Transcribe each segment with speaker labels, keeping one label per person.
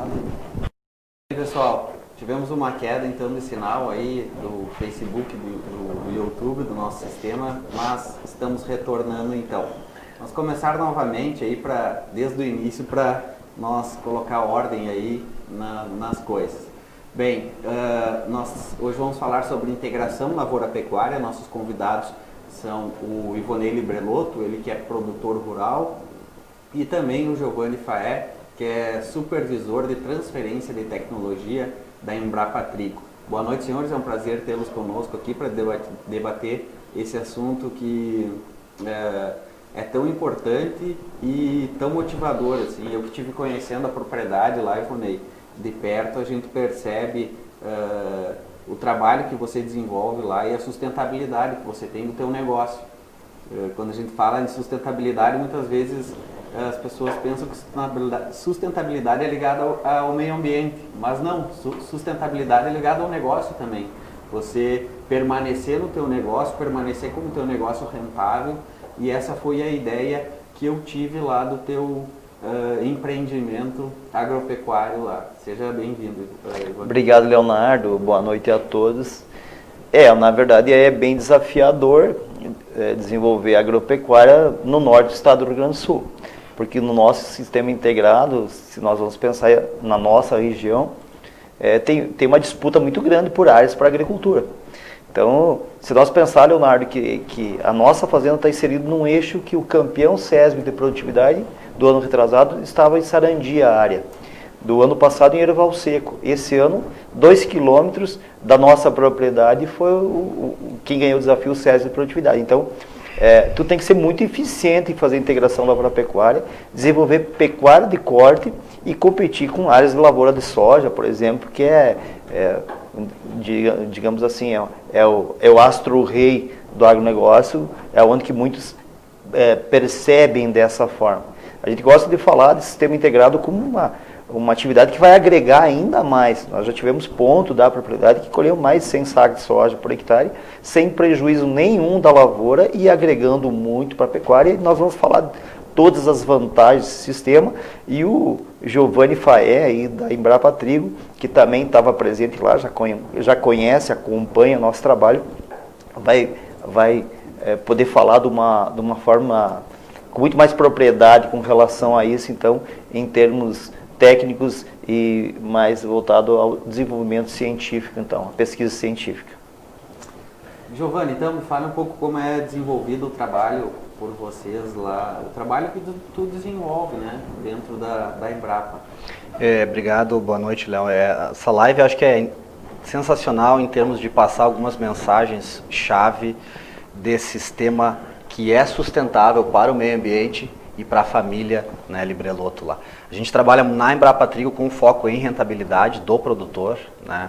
Speaker 1: E aí, pessoal, tivemos uma queda então de sinal aí do Facebook, do YouTube, do nosso sistema, mas estamos retornando então. Vamos começar novamente aí desde o início para nós colocar ordem aí nas coisas. Bem, nós hoje vamos falar sobre integração lavoura-pecuária. Nossos convidados são o Ivonei Librelotto, ele que é produtor rural, e também o Giovanni Faé, que é supervisor de transferência de tecnologia da Embrapa Trigo. Boa noite, senhores, é um prazer tê-los conosco aqui para debater esse assunto que é tão importante e tão motivador. Assim. Eu que estive conhecendo a propriedade lá, Ivonei, de perto, a gente percebe o trabalho que você desenvolve lá e a sustentabilidade que você tem no teu negócio. Quando a gente fala em sustentabilidade, muitas vezes as pessoas pensam que sustentabilidade é ligada ao meio ambiente, mas não, sustentabilidade é ligada ao negócio também. Você permanecer no teu negócio, permanecer com o teu negócio rentável, e essa foi a ideia que eu tive lá do teu empreendimento agropecuário lá. Seja bem-vindo.
Speaker 2: Obrigado, Leonardo. Boa noite a todos. Na verdade é bem desafiador desenvolver agropecuária no norte do estado do Rio Grande do Sul, porque no nosso sistema integrado, se nós vamos pensar na nossa região, tem uma disputa muito grande por áreas para agricultura. Então, se nós pensar, Leonardo, que a nossa fazenda está inserida num eixo que o campeão SESB de produtividade do ano retrasado estava em Sarandi, a área. Do ano passado em Erval Seco. Esse ano, 2 quilômetros da nossa propriedade foi quem ganhou o desafio SESB de produtividade. Então, tu tem que ser muito eficiente em fazer a integração da lavoura-pecuária, desenvolver pecuária de corte e competir com áreas de lavoura de soja, por exemplo, que digamos assim, é o astro-rei do agronegócio, é onde que muitos percebem dessa forma. A gente gosta de falar de sistema integrado como uma atividade que vai agregar ainda mais. Nós já tivemos ponto da propriedade que colheu mais de 100 sacos de soja por hectare, sem prejuízo nenhum da lavoura e agregando muito para a pecuária. E nós vamos falar de todas as vantagens desse sistema. E o Giovanni Faé, aí, da Embrapa Trigo, que também estava presente lá, já conhece, acompanha o nosso trabalho, vai poder falar de uma forma com muito mais propriedade com relação a isso, então, em termos técnicos e mais voltado ao desenvolvimento científico, então, a pesquisa científica.
Speaker 1: Giovanni, então, me fala um pouco como é desenvolvido o trabalho por vocês lá, o trabalho que tu desenvolve, né, dentro da Embrapa.
Speaker 3: Obrigado, boa noite, Léo. Essa live acho que é sensacional em termos de passar algumas mensagens-chave desse sistema que é sustentável para o meio ambiente e para a família, né, Librelotto lá. A gente trabalha na Embrapa Trigo com foco em rentabilidade do produtor, né,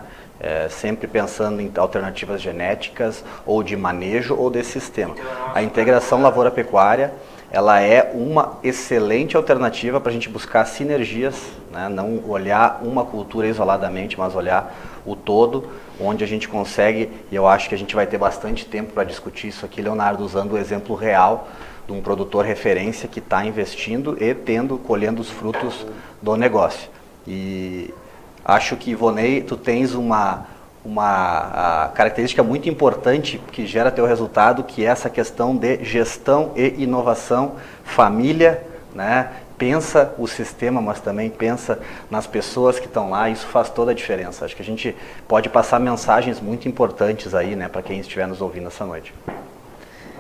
Speaker 3: sempre pensando em alternativas genéticas ou de manejo ou desse sistema. A integração lavoura-pecuária, ela é uma excelente alternativa para a gente buscar sinergias, né, não olhar uma cultura isoladamente, mas olhar o todo, onde a gente consegue, e eu acho que a gente vai ter bastante tempo para discutir isso aqui, Leonardo, usando o exemplo real de um produtor referência que está investindo e colhendo os frutos do negócio. E acho que, Ivonei, tu tens uma característica muito importante que gera teu resultado, que é essa questão de gestão e inovação, família, né? Pensa o sistema, mas também pensa nas pessoas que estão lá, isso faz toda a diferença. Acho que a gente pode passar mensagens muito importantes aí, né, para quem estiver nos ouvindo essa noite.
Speaker 1: Tá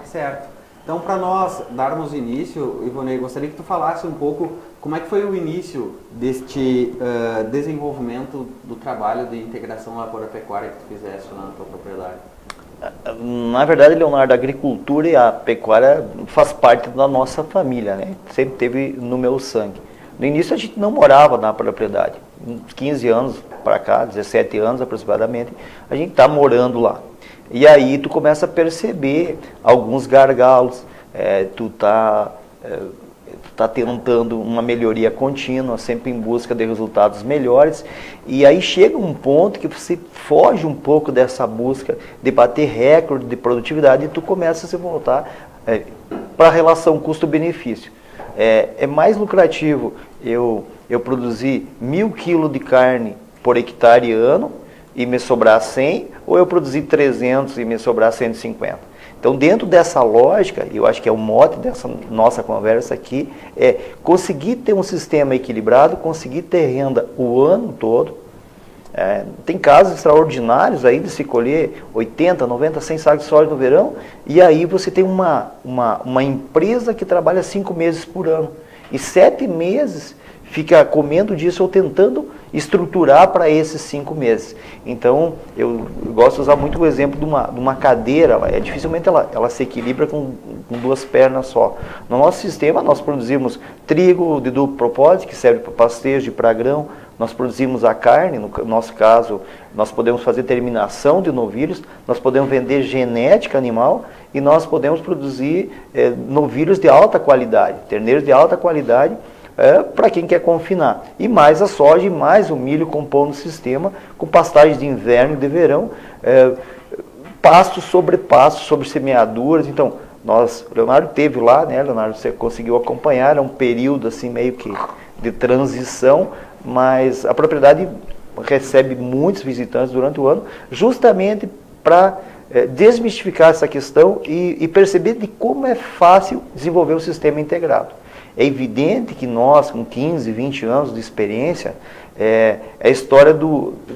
Speaker 1: certo. Então, para nós darmos início, Ivonei, gostaria que tu falasse um pouco como é que foi o início deste desenvolvimento do trabalho de integração lavoura-pecuária que tu fizeste lá na tua propriedade.
Speaker 2: Na verdade, Leonardo, a agricultura e a pecuária faz parte da nossa família, né? Sempre teve no meu sangue. No início a gente não morava na propriedade, uns 15 anos para cá, 17 anos aproximadamente, a gente está morando lá. E aí tu começa a perceber alguns gargalos, tu tá tentando uma melhoria contínua, sempre em busca de resultados melhores, e aí chega um ponto que você foge um pouco dessa busca de bater recorde de produtividade e tu começa a se voltar para a relação custo-benefício. É mais lucrativo eu eu produzir 1.000 quilos de carne por hectare ano e me sobrar 100, ou eu produzir 300 e me sobrar 150. Então, dentro dessa lógica, eu acho que é o mote dessa nossa conversa aqui, é conseguir ter um sistema equilibrado, conseguir ter renda o ano todo. Tem casos extraordinários aí de se colher 80, 90, 100 sacos de soja no verão, e aí você tem uma empresa que trabalha 5 meses por ano, e 7 meses fica comendo disso ou tentando estruturar para esses 5 meses. Então, eu gosto de usar muito o exemplo de uma cadeira, dificilmente ela se equilibra com 2 pernas só. No nosso sistema, nós produzimos trigo de duplo propósito, que serve para pastejo e para grão, nós produzimos a carne, no nosso caso, nós podemos fazer terminação de novilhos, nós podemos vender genética animal e nós podemos produzir novilhos de alta qualidade, terneiros de alta qualidade, para quem quer confinar. E mais a soja e mais o milho compondo o sistema, com pastagens de inverno e de verão, pastos sobre semeaduras. Então, o Leonardo teve lá, né, Leonardo, você conseguiu acompanhar, era um período assim meio que de transição, mas a propriedade recebe muitos visitantes durante o ano, justamente para desmistificar essa questão e perceber de como é fácil desenvolver o sistema integrado. É evidente que nós, com 15, 20 anos de experiência, é a história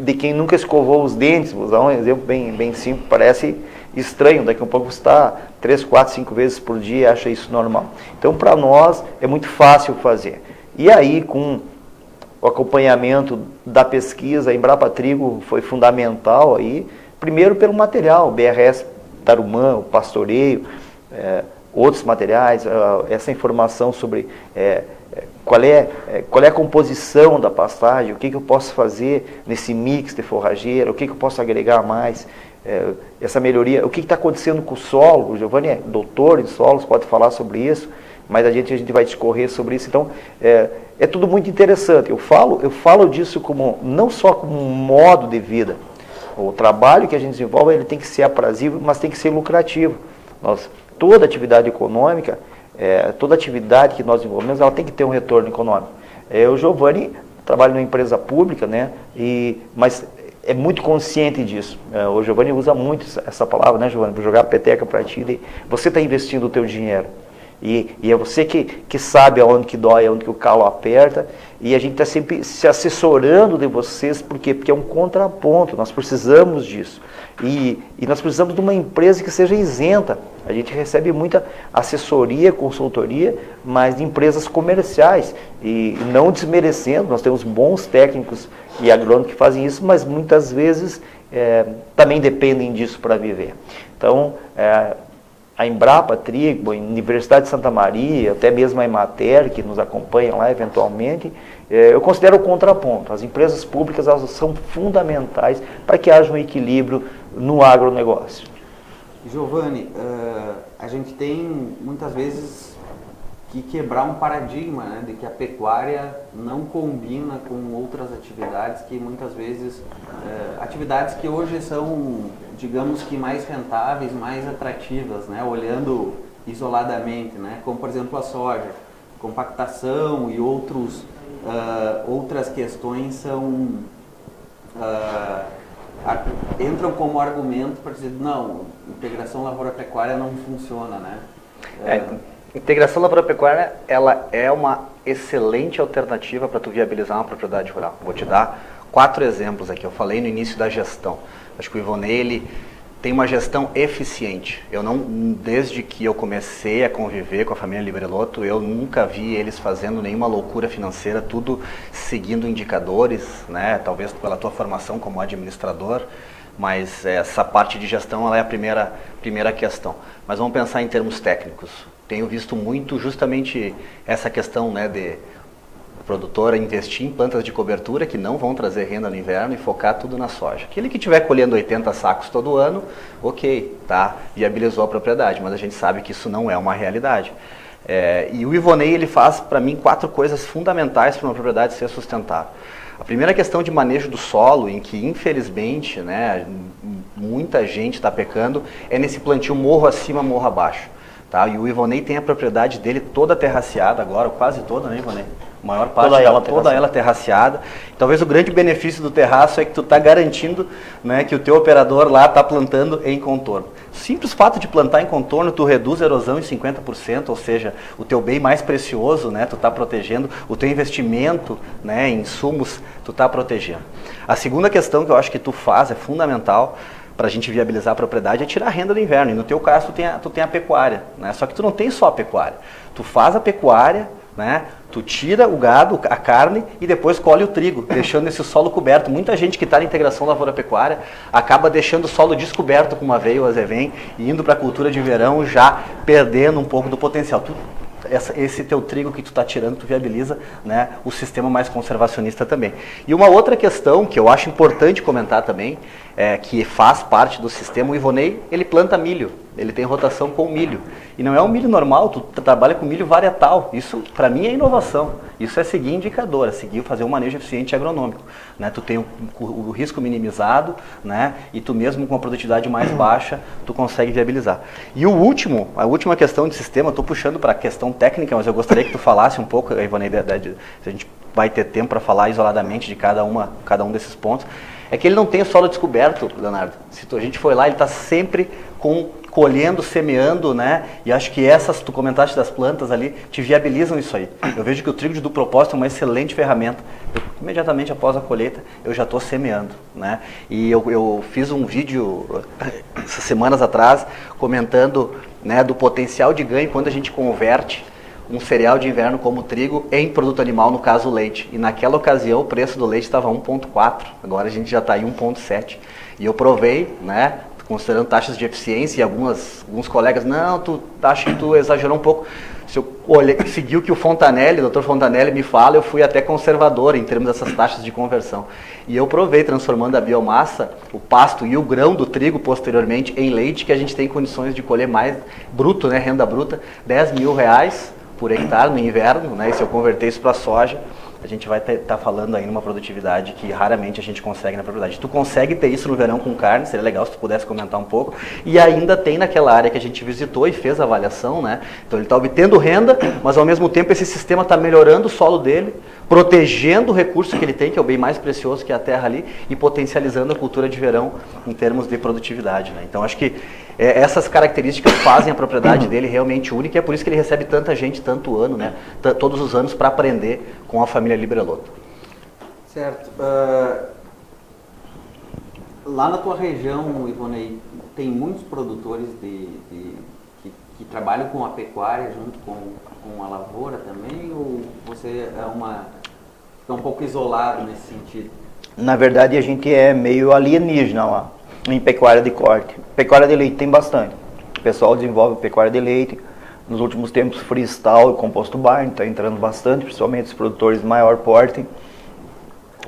Speaker 2: de quem nunca escovou os dentes. Vou usar um exemplo bem simples, parece estranho, daqui a pouco você está 3, 4, 5 vezes por dia e acha isso normal. Então, para nós, é muito fácil fazer. E aí, com o acompanhamento da pesquisa, a Embrapa Trigo foi fundamental aí, primeiro pelo material, o BRS Tarumã, o pastoreio, outros materiais, essa informação sobre qual é a composição da pastagem, o que eu posso fazer nesse mix de forrageira, o que eu posso agregar mais, essa melhoria, o que está acontecendo com o solo. O Giovanni é doutor em solos, pode falar sobre isso, mas a gente vai discorrer sobre isso. Então, é tudo muito interessante. Eu falo disso não só como um modo de vida. O trabalho que a gente desenvolve, ele tem que ser aprazível, mas tem que ser lucrativo. Toda atividade econômica, toda atividade que nós desenvolvemos, ela tem que ter um retorno econômico. O Giovanni trabalha numa empresa pública, né, mas é muito consciente disso. O Giovanni usa muito essa palavra, né, Giovanni? Vou jogar a peteca para ti, você está investindo o teu dinheiro. E é você que sabe aonde que dói, aonde que o calo aperta, e a gente está sempre se assessorando de vocês, por quê? Porque é um contraponto, nós precisamos disso. E nós precisamos de uma empresa que seja isenta. A gente recebe muita assessoria, consultoria, mas de empresas comerciais, e não desmerecendo, nós temos bons técnicos e agrônomos que fazem isso, mas muitas vezes também dependem disso para viver. Então, a Embrapa Trigo, a Universidade de Santa Maria, até mesmo a Emater, que nos acompanha lá eventualmente, eu considero o contraponto. As empresas públicas, elas são fundamentais para que haja um equilíbrio no agronegócio.
Speaker 1: Giovanni, a gente tem muitas vezes que quebrar um paradigma, né, de que a pecuária não combina com outras atividades que muitas vezes, atividades que hoje são, digamos que mais rentáveis, mais atrativas, né, olhando isoladamente, né, como por exemplo a soja, compactação e outras questões entram como argumento para dizer, não, integração lavoura-pecuária não funciona, né?
Speaker 3: Integração lavoura-pecuária, ela é uma excelente alternativa para tu viabilizar uma propriedade rural. Vou te dar 4 exemplos aqui. Eu falei no início da gestão. Acho que o Ivonei, ele tem uma gestão eficiente. Desde que eu comecei a conviver com a família Librelotto, eu nunca vi eles fazendo nenhuma loucura financeira, tudo seguindo indicadores, né? Talvez pela tua formação como administrador, mas essa parte de gestão, ela é a primeira questão. Mas vamos pensar em termos técnicos. Tenho visto muito justamente essa questão, né, de produtora investir em plantas de cobertura que não vão trazer renda no inverno e focar tudo na soja. Aquele que estiver colhendo 80 sacos todo ano, ok, tá, viabilizou a propriedade, mas a gente sabe que isso não é uma realidade. E o Ivonei, ele faz para mim 4 coisas fundamentais para uma propriedade ser sustentável. A primeira questão de manejo do solo, em que infelizmente, né, muita gente está pecando, é nesse plantio morro acima, morro abaixo. Tá? E o Ivonei tem a propriedade dele toda terraceada agora, quase toda, né, Ivonei? A maior parte toda ela terraceada. Talvez o grande benefício do terraço é que tu está garantindo, né, que o teu operador lá está plantando em contorno. Simples fato de plantar em contorno, tu reduz a erosão em 50%, ou seja, o teu bem mais precioso, né, tu está protegendo, o teu investimento, né, em insumos, tu está protegendo. A segunda questão que eu acho que tu faz, é fundamental, para a gente viabilizar a propriedade, é tirar a renda do inverno. E no teu caso, tu tem a pecuária, né? Só que tu não tem só a pecuária. Tu faz a pecuária, né? Tu tira o gado, a carne e depois colhe o trigo, deixando esse solo coberto. Muita gente que está na integração lavoura-pecuária acaba deixando o solo descoberto com uma aveia ou azevém e indo para a cultura de verão já perdendo um pouco do potencial. Esse teu trigo que tu está tirando, tu viabiliza, né, o sistema mais conservacionista também. E uma outra questão que eu acho importante comentar também, que faz parte do sistema, o Ivonei, ele planta milho, ele tem rotação com milho. E não é um milho normal, tu trabalha com milho varietal. Isso, para mim, é inovação. Isso é seguir indicador, é seguir fazer um manejo eficiente e agronômico. Né? Tu tem o risco minimizado, né? E tu mesmo com a produtividade mais baixa, tu consegue viabilizar. E a última questão de sistema, eu estou puxando para a questão técnica, mas eu gostaria que tu falasse um pouco, Ivonei, se a gente vai ter tempo para falar isoladamente de cada um desses pontos, é que ele não tem o solo descoberto, Leonardo. Se a gente for lá, ele está sempre colhendo, semeando, né? E acho que tu comentaste das plantas ali, te viabilizam isso aí. Eu vejo que o trigo de duplo propósito é uma excelente ferramenta. Imediatamente após a colheita, eu já estou semeando, né? E eu fiz um vídeo essas semanas atrás, comentando, né, do potencial de ganho quando a gente converte um cereal de inverno como o trigo em produto animal, no caso o leite. E naquela ocasião o preço do leite estava 1,4, agora a gente já está em 1,7. E eu provei, né, considerando taxas de eficiência, e alguns colegas, não, tu acha que tu exagerou um pouco. Se eu seguir o que o Dr. Fontanelli me fala, eu fui até conservador em termos dessas taxas de conversão. E eu provei, transformando a biomassa, o pasto e o grão do trigo posteriormente em leite, que a gente tem condições de colher mais bruto, né, renda bruta, R$10 mil por hectare no inverno, né? E se eu converter isso para soja, a gente vai estar falando aí numa produtividade que raramente a gente consegue na propriedade. Tu consegue ter isso no verão com carne, seria legal se tu pudesse comentar um pouco. E ainda tem naquela área que a gente visitou e fez a avaliação, né? Então ele está obtendo renda, mas ao mesmo tempo esse sistema está melhorando o solo dele, protegendo o recurso que ele tem, que é o bem mais precioso, que é a terra ali, e potencializando a cultura de verão em termos de produtividade, né? Então acho que essas características fazem a propriedade dele realmente única, e é por isso que ele recebe tanta gente, tanto ano, né? Todos os anos para aprender com a família Librelotto.
Speaker 1: Certo. Lá na tua região, Ivonei, tem muitos produtores que trabalham com a pecuária junto com a lavoura também, ou você fica um pouco isolado nesse sentido?
Speaker 2: Na verdade, a gente é meio alienígena lá, em pecuária de corte. Pecuária de leite tem bastante. O pessoal desenvolve pecuária de leite. Nos últimos tempos, freestyle e composto barn está entrando bastante, principalmente os produtores de maior porte.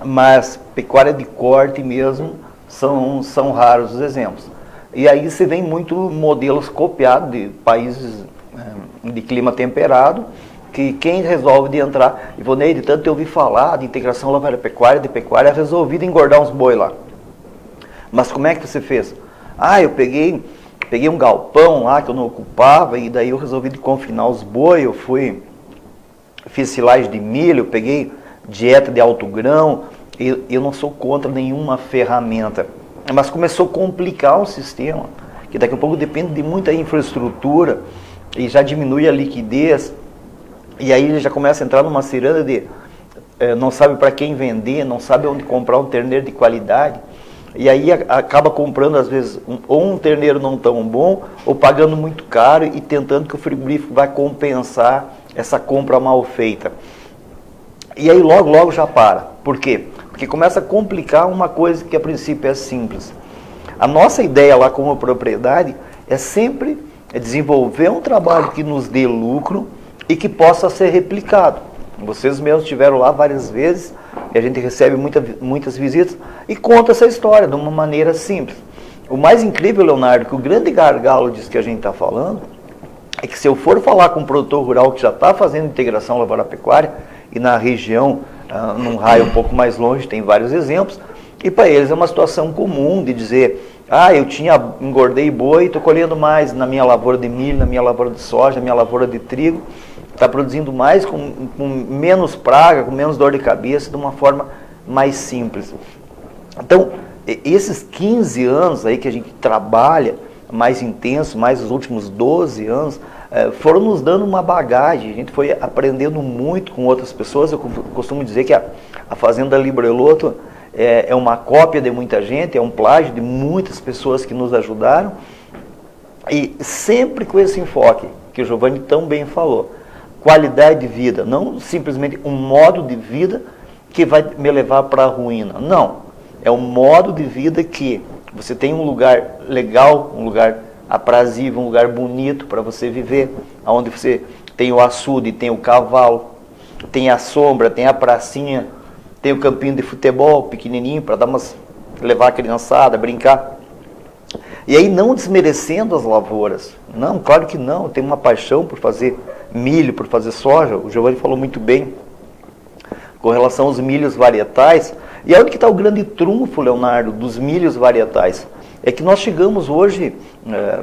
Speaker 2: Mas pecuária de corte mesmo são raros os exemplos. E aí você vê muito modelos copiados de países de clima temperado, que quem resolve de entrar, Ivonei, de tanto eu ouvi falar de integração lavoura-pecuária, de pecuária, resolvi de engordar uns boi lá. Mas como é que você fez? Eu peguei um galpão lá que eu não ocupava, e daí eu resolvi de confinar os boi, fiz silagem de milho, eu peguei dieta de alto grão, e eu não sou contra nenhuma ferramenta. Mas começou a complicar o sistema, que daqui a pouco depende de muita infraestrutura, e já diminui a liquidez, e aí ele já começa a entrar numa ciranda de não sabe para quem vender, não sabe onde comprar um terneiro de qualidade, e aí acaba comprando às vezes ou um terneiro não tão bom, ou pagando muito caro e tentando que o frigorífico vai compensar essa compra mal feita. E aí logo já para. Por quê? Porque começa a complicar uma coisa que a princípio é simples. A nossa ideia lá como propriedade é sempre desenvolver um trabalho que nos dê lucro e que possa ser replicado. Vocês mesmos estiveram lá várias vezes, e a gente recebe muitas visitas e conta essa história de uma maneira simples. O mais incrível, Leonardo, que o grande gargalo disso que a gente está falando, é que se eu for falar com um produtor rural que já está fazendo integração lavoura-pecuária, e na região, num raio um pouco mais longe, tem vários exemplos, e para eles é uma situação comum de dizer, engordei boi e estou colhendo mais na minha lavoura de milho, na minha lavoura de soja, na minha lavoura de trigo, está produzindo mais com menos praga, com menos dor de cabeça, de uma forma mais simples. Então, esses 15 anos aí que a gente trabalha mais intenso, mais os últimos 12 anos, foram nos dando uma bagagem, a gente foi aprendendo muito com outras pessoas. Eu costumo dizer que a Fazenda Libreloto é uma cópia de muita gente, é um plágio de muitas pessoas que nos ajudaram, e sempre com esse enfoque que o Giovanni tão bem falou, qualidade de vida, não simplesmente um modo de vida que vai me levar para a ruína, não, é um modo de vida que você tem um lugar legal, um lugar aprazível, um lugar bonito para você viver, onde você tem o açude, tem o cavalo, tem a sombra, tem a pracinha, tem o campinho de futebol pequenininho para levar a criançada, brincar. E aí não desmerecendo as lavouras, não, claro que não, eu tenho uma paixão por fazer milho, por fazer soja, o Giovanni falou muito bem com relação aos milhos varietais. E onde que está o grande trunfo, Leonardo, dos milhos varietais? É que nós chegamos hoje,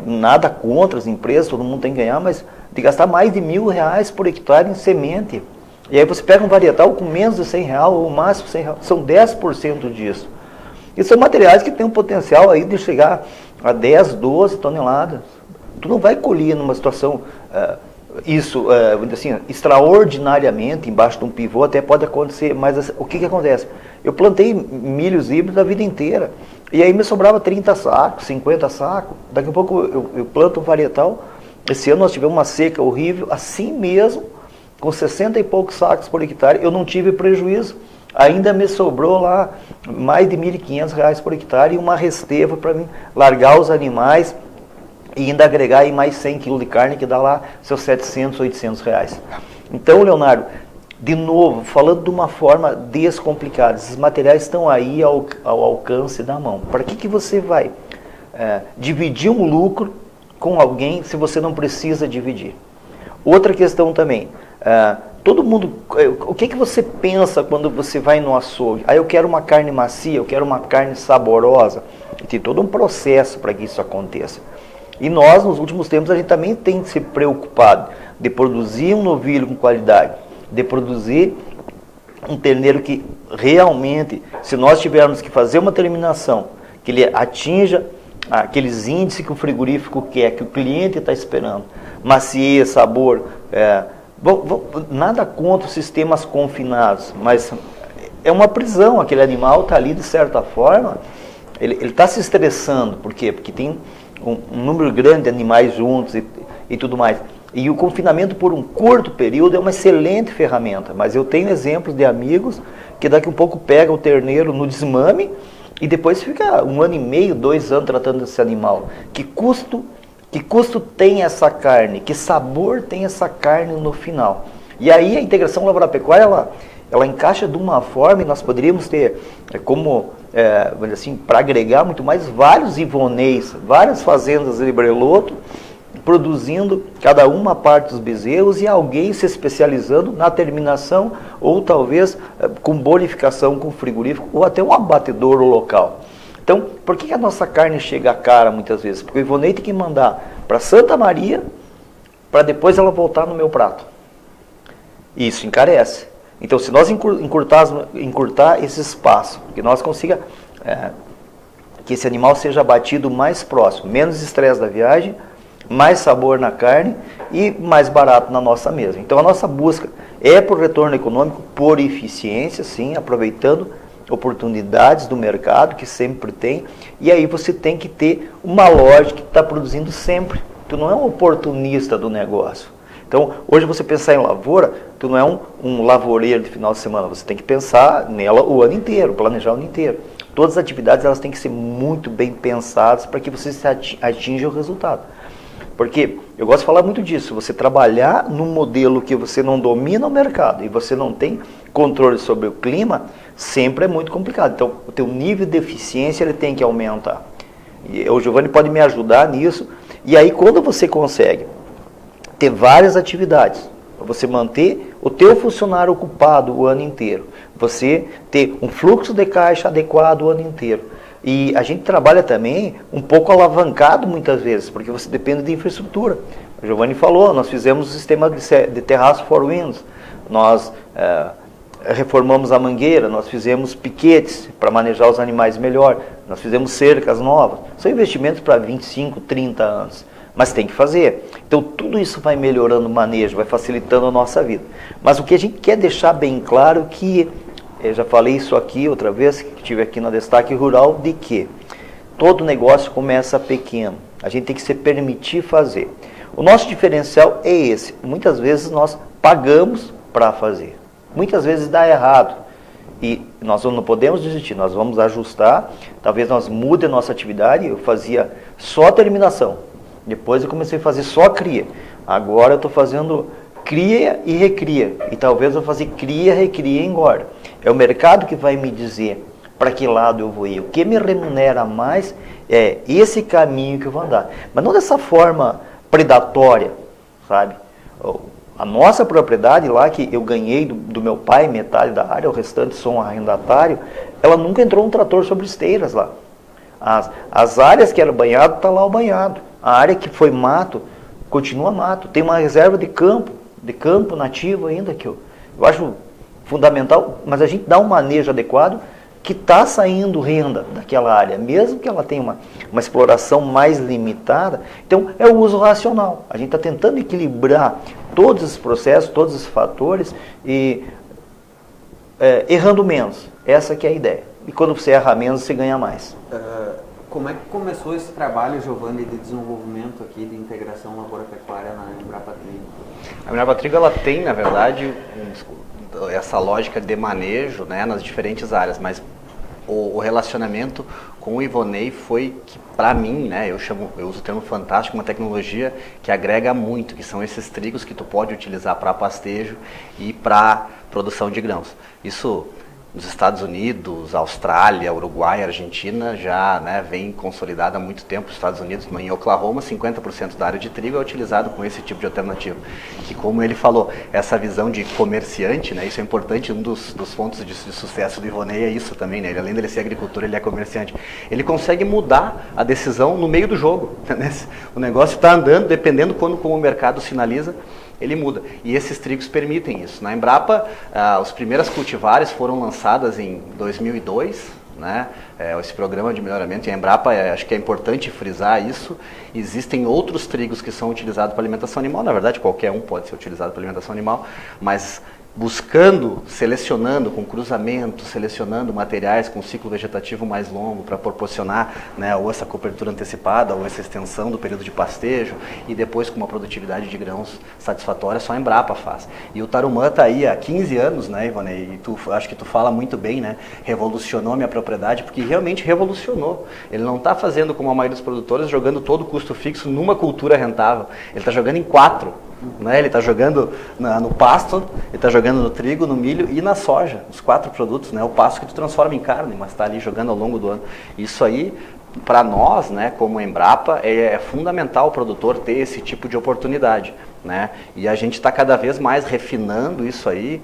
Speaker 2: nada contra as empresas, todo mundo tem que ganhar, mas de gastar mais de R$1.000 por hectare em semente. E aí você pega um varietal com menos de R$100, ou máximo R$100, são 10% disso. E são materiais que têm um potencial aí de chegar a 10, 12 toneladas. Tu não vai colher numa situação, assim, extraordinariamente, embaixo de um pivô, até pode acontecer, mas o que acontece? Eu plantei milhos híbridos a vida inteira, e aí me sobrava 30 sacos, 50 sacos, daqui a pouco eu planto um varietal. Esse ano nós tivemos uma seca horrível, assim mesmo, com 60 e poucos sacos por hectare, eu não tive prejuízo, ainda me sobrou lá mais de R$1.500 por hectare e uma resteva para mim largar os animais e ainda agregar aí mais 100 kg de carne, que dá lá seus R$700, R$800. Então, Leonardo, de novo, falando de uma forma descomplicada, esses materiais estão aí ao alcance da mão. Para que você vai dividir um lucro com alguém se você não precisa dividir? Outra questão também, todo mundo, o que você pensa quando você vai no açougue? Eu quero uma carne macia, eu quero uma carne saborosa. E tem todo um processo para que isso aconteça. E nós, nos últimos tempos, a gente também tem se preocupado de produzir um novilho com qualidade, de produzir um terneiro que realmente, se nós tivermos que fazer uma terminação, que ele atinja aqueles índices que o frigorífico quer, que o cliente está esperando, maciez, sabor, nada contra os sistemas confinados, mas é uma prisão, aquele animal está ali de certa forma, ele está se estressando. Por quê? Porque tem um número grande de animais juntos e tudo mais. E o confinamento por um curto período é uma excelente ferramenta, mas eu tenho exemplos de amigos que daqui a um pouco pegam o terneiro no desmame e depois fica 1 ano e meio, 2 anos tratando desse animal. Que custo tem essa carne? Que sabor tem essa carne no final? E aí a integração lavoura-pecuária, ela encaixa de uma forma, e nós poderíamos ter vamos dizer assim, para agregar muito mais, vários Ivonês, várias fazendas de Libreloto, produzindo cada uma parte dos bezerros e alguém se especializando na terminação ou talvez com bonificação com frigorífico ou até um abatedouro local. Então, por que a nossa carne chega cara muitas vezes? Porque o Ivonei tem que mandar para Santa Maria para depois ela voltar no meu prato. Isso encarece. Então, se nós encurtar esse espaço, que nós consiga que esse animal seja abatido mais próximo, menos estresse da viagem, mais sabor na carne e mais barato na nossa mesa. Então, a nossa busca é por retorno econômico, por eficiência, sim, aproveitando oportunidades do mercado, que sempre tem, e aí você tem que ter uma loja que está produzindo sempre. Tu não é um oportunista do negócio. Então, hoje você pensar em lavoura, tu não é um lavoureiro de final de semana, você tem que pensar nela o ano inteiro, planejar o ano inteiro. Todas as atividades elas têm que ser muito bem pensadas para que você atinja o resultado. Porque eu gosto de falar muito disso, você trabalhar num modelo que você não domina o mercado e você não tem controle sobre o clima, sempre é muito complicado. Então, o teu nível de eficiência ele tem que aumentar. E o Giovanni pode me ajudar nisso. E aí, quando você consegue ter várias atividades, você manter o teu funcionário ocupado o ano inteiro, você ter um fluxo de caixa adequado o ano inteiro, E a gente trabalha também um pouco alavancado muitas vezes, porque você depende de infraestrutura. O Giovanni falou, nós fizemos o sistema de terraço for winds, nós reformamos a mangueira, nós fizemos piquetes para manejar os animais melhor, nós fizemos cercas novas. São investimentos para 25, 30 anos, mas tem que fazer. Então tudo isso vai melhorando o manejo, vai facilitando a nossa vida. Mas o que a gente quer deixar bem claro que, eu já falei isso aqui outra vez, que estive aqui no Destaque Rural, de que todo negócio começa pequeno, a gente tem que se permitir fazer. O nosso diferencial é esse, muitas vezes nós pagamos para fazer, muitas vezes dá errado, e nós não podemos desistir, nós vamos ajustar, talvez nós mude a nossa atividade. Eu fazia só terminação, depois eu comecei a fazer só cria, agora eu estou fazendo cria e recria, e talvez eu vou fazer cria, recria e engorda. É o mercado que vai me dizer para que lado eu vou ir. O que me remunera mais é esse caminho que eu vou andar. Mas não dessa forma predatória, sabe? A nossa propriedade lá, que eu ganhei do meu pai, metade da área, o restante sou um arrendatário, ela nunca entrou um trator sobre esteiras lá. As áreas que eram banhado, está lá o banhado. A área que foi mato, continua mato. Tem uma reserva de campo nativo ainda, que eu acho fundamental, mas a gente dá um manejo adequado que está saindo renda daquela área, mesmo que ela tenha uma exploração mais limitada. Então é o uso racional, a gente está tentando equilibrar todos os processos, todos os fatores e errando menos, essa que é a ideia. E quando você erra menos, você ganha mais.
Speaker 1: Como é que começou esse trabalho, Giovanni, de desenvolvimento aqui, de integração lavoura-pecuária na Embrapa Trigo?
Speaker 3: A Embrapa Trigo, ela tem, na verdade, essa lógica de manejo, né, nas diferentes áreas, mas o relacionamento com o Ivonei foi que, para mim, né, eu uso o termo fantástico, uma tecnologia que agrega muito, que são esses trigos que tu pode utilizar para pastejo e para produção de grãos. Isso nos Estados Unidos, Austrália, Uruguai, Argentina já, né, vem consolidada há muito tempo. Nos Estados Unidos, em Oklahoma, 50% da área de trigo é utilizado com esse tipo de alternativa. Que, como ele falou, essa visão de comerciante, né, isso é importante, um dos pontos de sucesso do Ivonei é isso também, né, ele, além de ser agricultor, ele é comerciante. Ele consegue mudar a decisão no meio do jogo. Né? O negócio está andando, dependendo como o mercado sinaliza, ele muda. E esses trigos permitem isso. Na Embrapa, as primeiras cultivares foram lançadas em 2002, né? Esse programa de melhoramento. E a Embrapa, acho que é importante frisar isso. Existem outros trigos que são utilizados para alimentação animal. Na verdade, qualquer um pode ser utilizado para alimentação animal, mas buscando, selecionando com cruzamento, selecionando materiais com ciclo vegetativo mais longo para proporcionar, né, ou essa cobertura antecipada ou essa extensão do período de pastejo e depois com uma produtividade de grãos satisfatória, só a Embrapa faz. E o Tarumã está aí há 15 anos, né, Ivonei? E acho que tu fala muito bem, né? Revolucionou minha propriedade, porque realmente revolucionou. Ele não está fazendo como a maioria dos produtores, jogando todo o custo fixo numa cultura rentável. Ele está jogando em 4. Né? Ele está jogando no pasto, ele está jogando no trigo, no milho e na soja, os 4 produtos, né? O pasto que tu transforma em carne, mas está ali jogando ao longo do ano. Isso aí, para nós, né, como Embrapa, é fundamental o produtor ter esse tipo de oportunidade. Né? E a gente está cada vez mais refinando isso aí,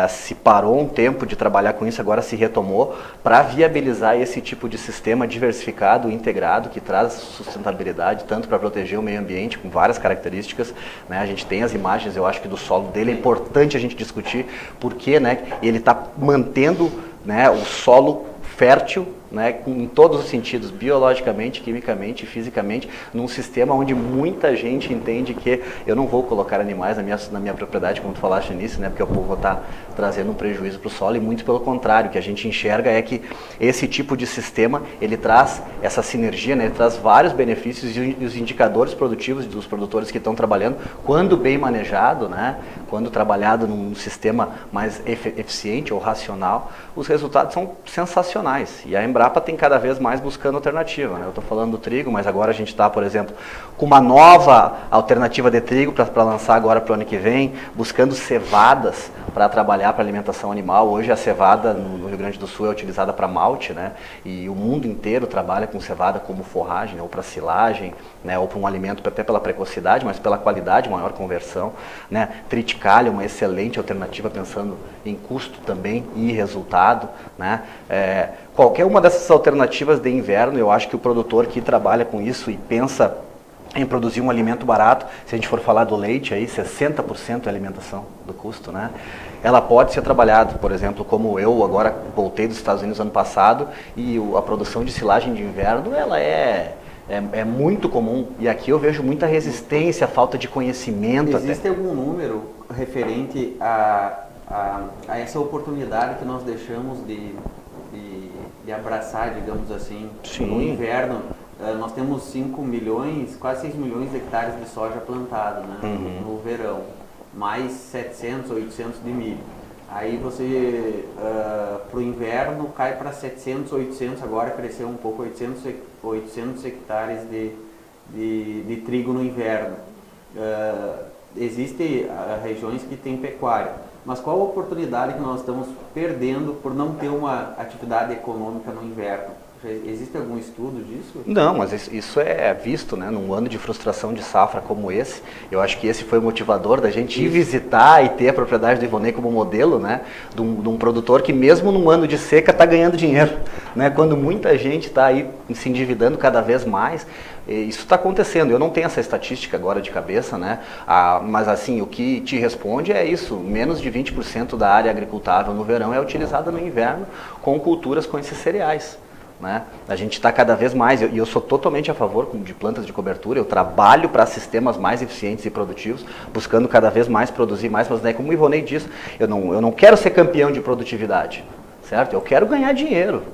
Speaker 3: se parou um tempo de trabalhar com isso, agora se retomou, para viabilizar esse tipo de sistema diversificado, integrado, que traz sustentabilidade, tanto para proteger o meio ambiente, com várias características. Né? A gente tem as imagens, eu acho que do solo dele é importante a gente discutir, porque, né, ele está mantendo, né, o solo fértil, né, em todos os sentidos, biologicamente, quimicamente, fisicamente, num sistema onde muita gente entende que eu não vou colocar animais na minha propriedade, como tu falaste no início, né, porque eu vou estar trazendo um prejuízo para o solo, e muito pelo contrário, o que a gente enxerga é que esse tipo de sistema, ele traz essa sinergia, né, ele traz vários benefícios, e os indicadores produtivos dos produtores que estão trabalhando, quando bem manejado, né, quando trabalhado num sistema mais eficiente ou racional, os resultados são sensacionais. E a Embrapa tem cada vez mais buscando alternativa. Né? Eu estou falando do trigo, mas agora a gente está, por exemplo, com uma nova alternativa de trigo para lançar agora para o ano que vem, buscando cevadas para trabalhar para alimentação animal. Hoje a cevada no Rio Grande do Sul é utilizada para malte, né? E o mundo inteiro trabalha com cevada como forragem, ou para silagem, né? Ou para um alimento até pela precocidade, mas pela qualidade, maior conversão, né? Triticale é uma excelente alternativa pensando em custo também e resultado, né? Qualquer uma dessas alternativas de inverno, eu acho que o produtor que trabalha com isso e pensa em produzir um alimento barato, se a gente for falar do leite, aí 60% é alimentação do custo, né? Ela pode ser trabalhada, por exemplo, como eu agora voltei dos Estados Unidos ano passado, e a produção de silagem de inverno, ela é muito comum, e aqui eu vejo muita resistência, falta de conhecimento.
Speaker 1: Existe algum número referente a essa oportunidade que nós deixamos de abraçar, digamos assim,
Speaker 3: Sim.
Speaker 1: no inverno? Nós temos 5 milhões, quase 6 milhões de hectares de soja plantado, né, no verão, mais 700, 800 de milho. Aí você, para o inverno, cai para 700, 800, agora cresceu um pouco, 800 hectares de trigo no inverno. Existem regiões que têm pecuária, mas qual a oportunidade que nós estamos perdendo por não ter uma atividade econômica no inverno? Existe algum estudo disso?
Speaker 3: Não, mas isso é visto, né? Num ano de frustração de safra como esse, eu acho que esse foi o motivador da gente ir visitar e ter a propriedade do Ivonei como modelo, né? De um produtor que mesmo num ano de seca está ganhando dinheiro, né? Quando muita gente está aí se endividando cada vez mais, isso está acontecendo. Eu não tenho essa estatística agora de cabeça, né? Mas assim, o que te responde é isso, menos de 20% da área agricultável no verão é utilizada no inverno com culturas com esses cereais. Né? A gente está cada vez mais, e eu sou totalmente a favor de plantas de cobertura, eu trabalho para sistemas mais eficientes e produtivos, buscando cada vez mais produzir mais, mas daí, como o Ivonei diz, eu não quero ser campeão de produtividade, certo? Eu quero ganhar dinheiro,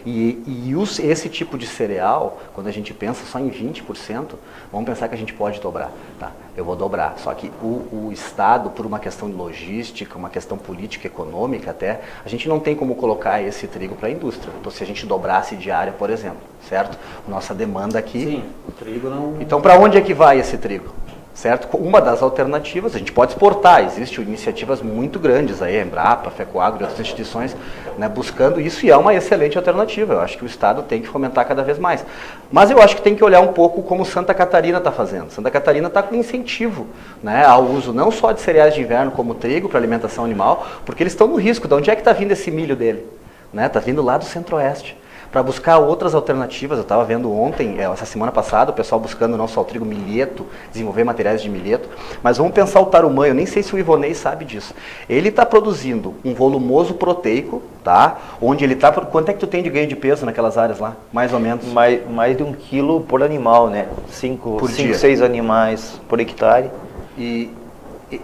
Speaker 3: E esse tipo de cereal, quando a gente pensa só em 20%, vamos pensar que a gente pode dobrar, tá? Eu vou dobrar, só que o Estado, por uma questão de logística, uma questão política, econômica até, a gente não tem como colocar esse trigo para a indústria. Então, se a gente dobrasse de área, por exemplo, certo? Nossa demanda aqui...
Speaker 1: Sim, o trigo não...
Speaker 3: Então, para onde é que vai esse trigo? Certo? Uma das alternativas, a gente pode exportar, existem iniciativas muito grandes aí, a Embrapa, FECOAGRO e outras instituições, né, buscando isso, e é uma excelente alternativa. Eu acho que o Estado tem que fomentar cada vez mais. Mas eu acho que tem que olhar um pouco como Santa Catarina está fazendo. Santa Catarina está com incentivo, né, ao uso não só de cereais de inverno como trigo para alimentação animal, porque eles estão no risco. De onde é que está vindo esse milho dele? Está vindo lá do Centro-Oeste. Para buscar outras alternativas, eu estava vendo ontem, essa semana passada, o pessoal buscando não só o trigo milheto, desenvolver materiais de milheto, mas vamos pensar o tarumã, eu nem sei se o Ivonei sabe disso. Ele está produzindo um volumoso proteico, tá? Onde ele está, quanto é que tu tem de ganho de peso naquelas áreas lá? Mais ou menos?
Speaker 2: Mais de 1 quilo por animal, né? 5, 6 animais por hectare.
Speaker 3: E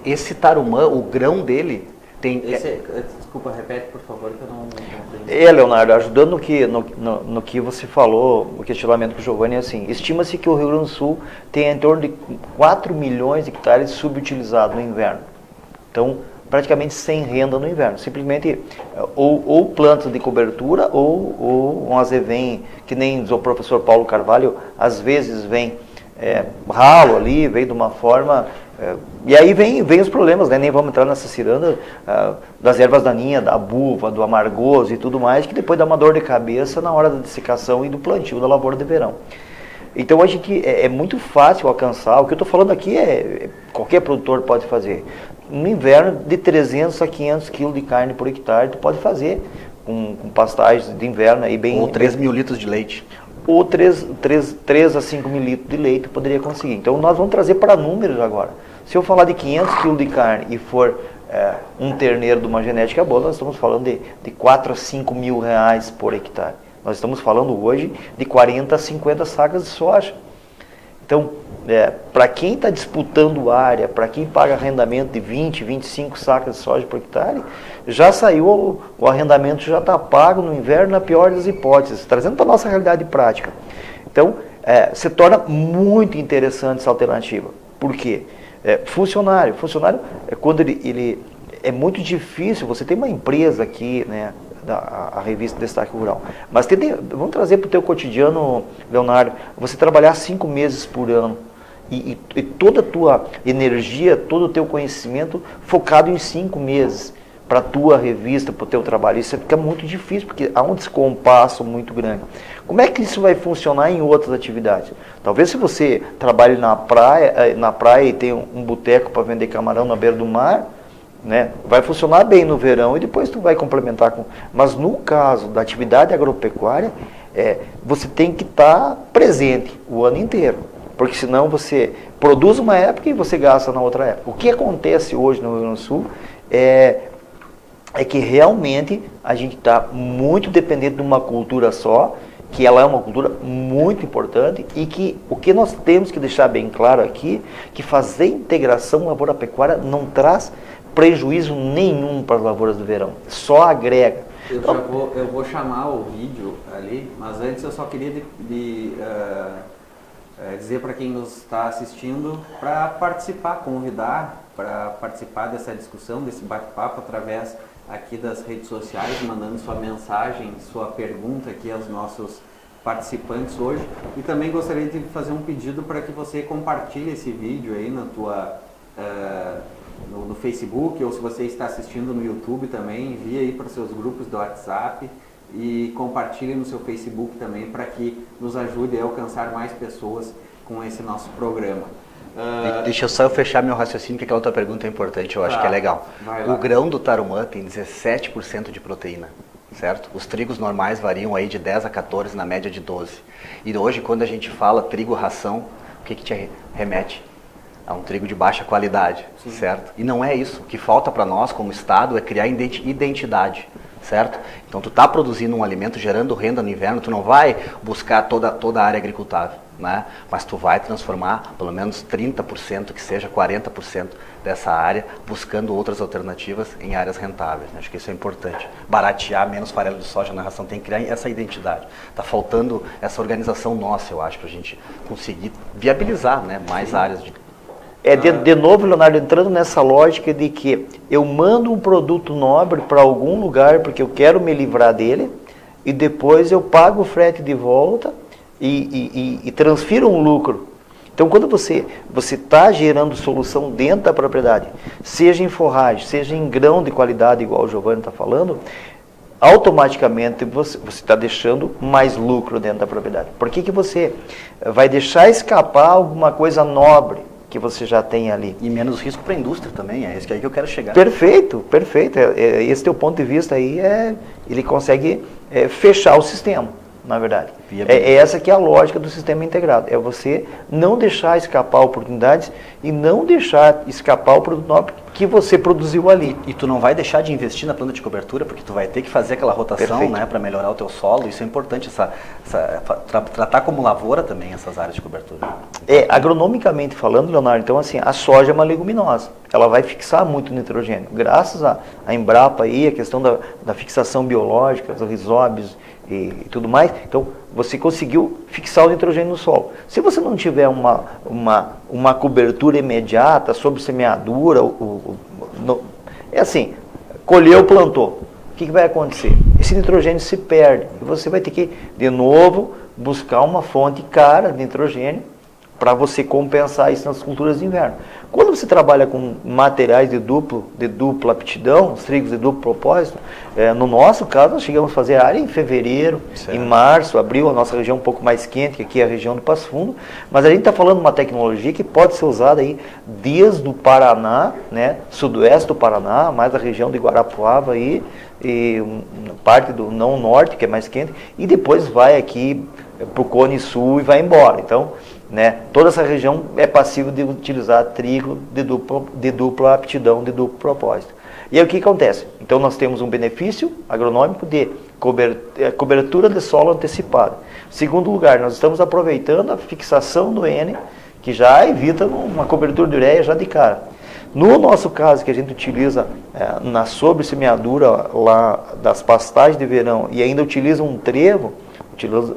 Speaker 3: esse tarumã, o grão dele...
Speaker 1: Desculpa, repete por favor, que eu não entendi.
Speaker 2: Leonardo, ajudando no que você falou, o questionamento que o Giovanni é assim, estima-se que o Rio Grande do Sul tem em torno de 4 milhões de hectares subutilizados no inverno. Então, praticamente sem renda no inverno. Simplesmente, ou plantas de cobertura, ou um azevém, que nem diz o professor Paulo Carvalho, às vezes vem ralo ali, vem de uma forma... e aí vem os problemas, né? Nem vamos entrar nessa ciranda das ervas daninhas, da buva, do amargoso e tudo mais, que depois dá uma dor de cabeça na hora da dessecação e do plantio da lavoura de verão. Então a gente é muito fácil alcançar, o que eu estou falando aqui qualquer produtor pode fazer. No inverno, de 300 a 500 quilos de carne por hectare, tu pode fazer com pastagens de inverno aí bem...
Speaker 3: Ou 3 mil litros de leite.
Speaker 2: Ou 3 a 5 mil litros de leite poderia conseguir. Então nós vamos trazer para números agora. Se eu falar de 500 quilos de carne e for um terneiro de uma genética boa, nós estamos falando de 4 a 5 mil reais por hectare. Nós estamos falando hoje de 40 a 50 sacas de soja. Então, para quem está disputando área, para quem paga arrendamento de 20, 25 sacas de soja por hectare, já saiu, o arrendamento já está pago no inverno, na pior das hipóteses, trazendo para a nossa realidade prática. Então, se torna muito interessante essa alternativa. Por quê? Funcionário, quando ele é muito difícil, você tem uma empresa aqui, né, a revista Destaque Rural, mas vamos trazer para o teu cotidiano, Leonardo, você trabalhar 5 meses por ano, e toda a tua energia, todo o teu conhecimento focado em 5 meses para a tua revista, para o teu trabalho. Isso fica muito difícil, porque há um descompasso muito grande. Como é que isso vai funcionar em outras atividades? Talvez se você trabalhe na praia e tem um boteco para vender camarão na beira do mar, né, vai funcionar bem no verão e depois tu vai complementar com... Mas no caso da atividade agropecuária, você tem que estar presente o ano inteiro, porque senão você produz uma época e você gasta na outra época. O que acontece hoje no Rio Grande do Sul é que realmente a gente está muito dependente de uma cultura só, que ela é uma cultura muito importante e que o que nós temos que deixar bem claro aqui, que fazer integração lavoura-pecuária não traz prejuízo nenhum para as lavouras do verão, só agrega.
Speaker 1: Eu vou chamar o vídeo ali, mas antes eu só queria dizer para quem nos está assistindo para participar, convidar para participar dessa discussão, desse bate-papo através aqui das redes sociais, mandando sua mensagem, sua pergunta aqui aos nossos participantes hoje. E também gostaria de fazer um pedido para que você compartilhe esse vídeo aí na no Facebook, ou se você está assistindo no YouTube também, envie aí para os seus grupos do WhatsApp e compartilhe no seu Facebook também, para que nos ajude a alcançar mais pessoas com esse nosso programa.
Speaker 3: Deixa eu só fechar meu raciocínio, que aquela outra pergunta é importante, eu acho que é legal. O grão do tarumã tem 17% de proteína, certo? Os trigos normais variam aí de 10 a 14, na média de 12. E hoje, quando a gente fala trigo ração, o que te remete? A um trigo de baixa qualidade, sim, certo? E não é isso. O que falta para nós, como Estado, é criar identidade, certo? Então, tu está produzindo um alimento, gerando renda no inverno, tu não vai buscar toda a área agricultável, né? Mas tu vai transformar pelo menos 30%, que seja 40% dessa área, buscando outras alternativas em áreas rentáveis. Acho que isso é importante. Baratear menos farelo de soja na ração, tem que criar essa identidade. Está faltando essa organização nossa, eu acho, para a gente conseguir viabilizar, né, mais áreas de...
Speaker 2: De novo, Leonardo, entrando nessa lógica de que eu mando um produto nobre para algum lugar porque eu quero me livrar dele e depois eu pago o frete de volta e transfiro um lucro. Então, quando você está gerando solução dentro da propriedade, seja em forragem, seja em grão de qualidade, igual o Giovanni está falando, automaticamente você está deixando mais lucro dentro da propriedade. Por que você vai deixar escapar alguma coisa nobre que você já tem ali?
Speaker 3: E menos risco para a indústria também, é esse aí que eu quero chegar.
Speaker 2: Perfeito, perfeito. Esse teu ponto de vista aí, ele consegue fechar o sistema, na verdade. Essa que é a lógica do sistema integrado. É você não deixar escapar oportunidades e não deixar escapar o produto nobre que você produziu ali.
Speaker 3: E tu não vai deixar de investir na planta de cobertura, porque tu vai ter que fazer aquela rotação, né, para melhorar o teu solo. Isso é importante, tratar como lavoura também essas áreas de cobertura.
Speaker 2: Agronomicamente falando, Leonardo, então assim, a soja é uma leguminosa. Ela vai fixar muito nitrogênio. Graças à Embrapa aí, a questão da fixação biológica, dos rizóbios e tudo mais, então você conseguiu fixar o nitrogênio no solo. Se você não tiver uma cobertura imediata sobre semeadura, é assim, colheu, plantou, o que vai acontecer? Esse nitrogênio se perde e você vai ter que, de novo, buscar uma fonte cara de nitrogênio para você compensar isso nas culturas de inverno. Quando você trabalha com materiais de dupla aptidão, os trigos de duplo propósito, no nosso caso nós chegamos a fazer área em fevereiro, certo, em março, abril, a nossa região um pouco mais quente, que aqui é a região do Passo Fundo, mas a gente está falando de uma tecnologia que pode ser usada aí desde o Paraná, né, sudoeste do Paraná, mais a região de Guarapuava aí, e parte do não norte, que é mais quente, e depois vai aqui para o Cone Sul e vai embora. Então, né, toda essa região é passível de utilizar trigo de dupla aptidão, de duplo propósito. E aí o que acontece? Então nós temos um benefício agronômico de cobertura de solo antecipada. Segundo lugar, nós estamos aproveitando a fixação do N, que já evita uma cobertura de ureia já de cara. No nosso caso, que a gente utiliza na sobre-semeadura lá das pastagens de verão e ainda utiliza um trevo,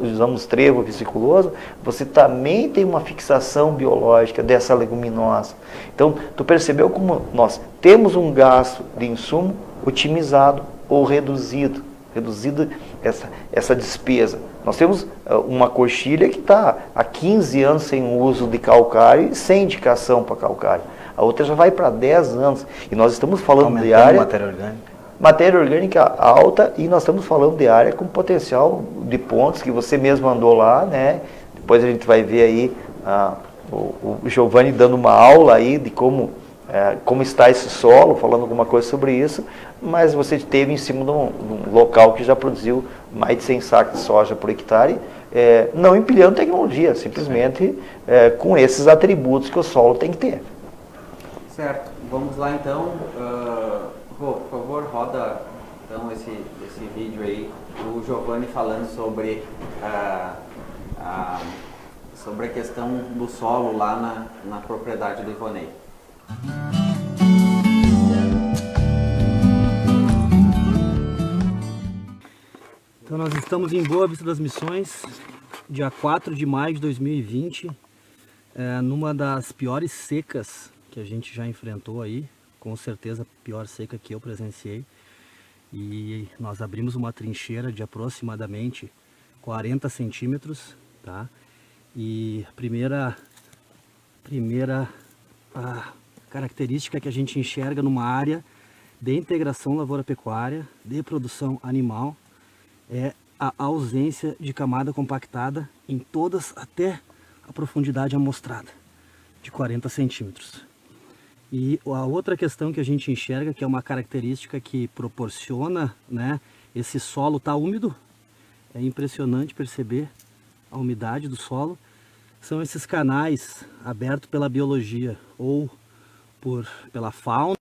Speaker 2: usamos trevo vesiculoso, você também tem uma fixação biológica dessa leguminosa. Então, tu percebeu como nós temos um gasto de insumo otimizado ou reduzido, reduzido essa despesa. Nós temos uma coxilha que está há 15 anos sem o uso de calcário e sem indicação para calcário. A outra já vai para 10 anos. E nós estamos falando de área...
Speaker 3: matéria orgânica.
Speaker 2: Matéria orgânica alta, e nós estamos falando de área com potencial de pontos, que você mesmo andou lá, né? Depois a gente vai ver aí o Giovanni dando uma aula aí de como está esse solo, falando alguma coisa sobre isso, mas você esteve em cima de um local que já produziu mais de 100 sacos de soja por hectare, não empilhando tecnologia, simplesmente com esses atributos que o solo tem que ter.
Speaker 1: Certo, vamos lá então. Por favor, roda então esse vídeo aí, o Giovanni falando sobre sobre a questão do solo lá na propriedade do Ivonei.
Speaker 4: Então nós estamos em Boa Vista das Missões, dia 4 de maio de 2020, numa das piores secas que a gente já enfrentou aí, com certeza a pior seca que eu presenciei. E nós abrimos uma trincheira de aproximadamente 40 centímetros, tá? E a primeira característica que a gente enxerga numa área de integração lavoura-pecuária, de produção animal, é a ausência de camada compactada em todas, até a profundidade amostrada, de 40 centímetros. E a outra questão que a gente enxerga, que é uma característica que proporciona, né, esse solo estar úmido, é impressionante perceber a umidade do solo, são esses canais abertos pela biologia ou pela fauna.